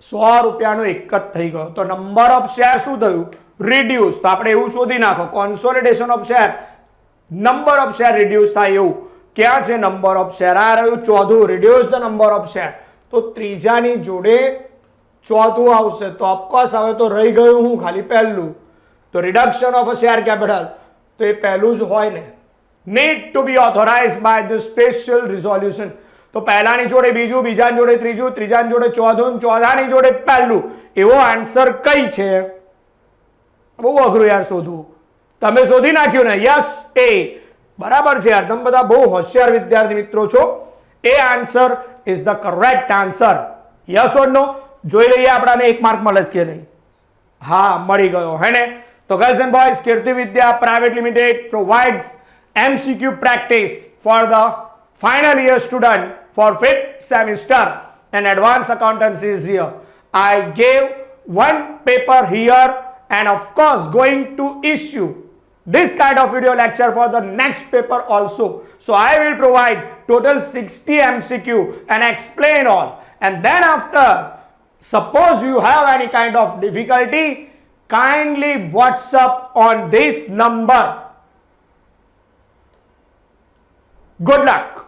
100 રૂપિયાનો એક જ થઈ ગયો. તો નંબર ઓફ શેર શું થયું? રિડ્યુસ. તો આપણે એવું શોધી નાખો, consolidation of share, number of share reduce થાય એવું. ક્યાં છે નંબર ઓફ શેર? આ રહ્યું ચોથું, reduce the number of share. તો ત્રીજાની જોડે ચોથું આવશે. તો ઓફકોર્સ હવે તો રહી ગયું હું ખાલી પહેલું. તો reduction of a share capital, તો એ પહેલું જ હોય ને. Need to be authorised by the special resolution. તો પહેલાની જોડે બીજું, બીજાની જોડે ત્રીજું, ત્રીજાની જોડે ચોથું, ચોથાની જોડે પહેલું. એવો આન્સર કઈ છે? બહુ અઘરું યાર શોધવું. તમે શોધી નાખ્યું ને? યસ, એ બરાબર છે યાર, તમે બધા બહુ હોશિયાર વિદ્યાર્થી મિત્રો છો. એ answer is the correct answer. Yes or no? જોઈ લઈએ આપણાને 1 માર્ક મળે કે નહીં. હા, મળી ગયો હે ને. તો girls and boys, Kirti Vidya private limited provides MCQ practice for the final year student for 5th semester and advanced accountancy is here. I gave one paper here and of course going to issue this kind of video lecture for the next paper also. So I will provide total 60 MCQ and explain all. And then after, suppose you have any kind of difficulty, kindly WhatsApp on this number. Good luck.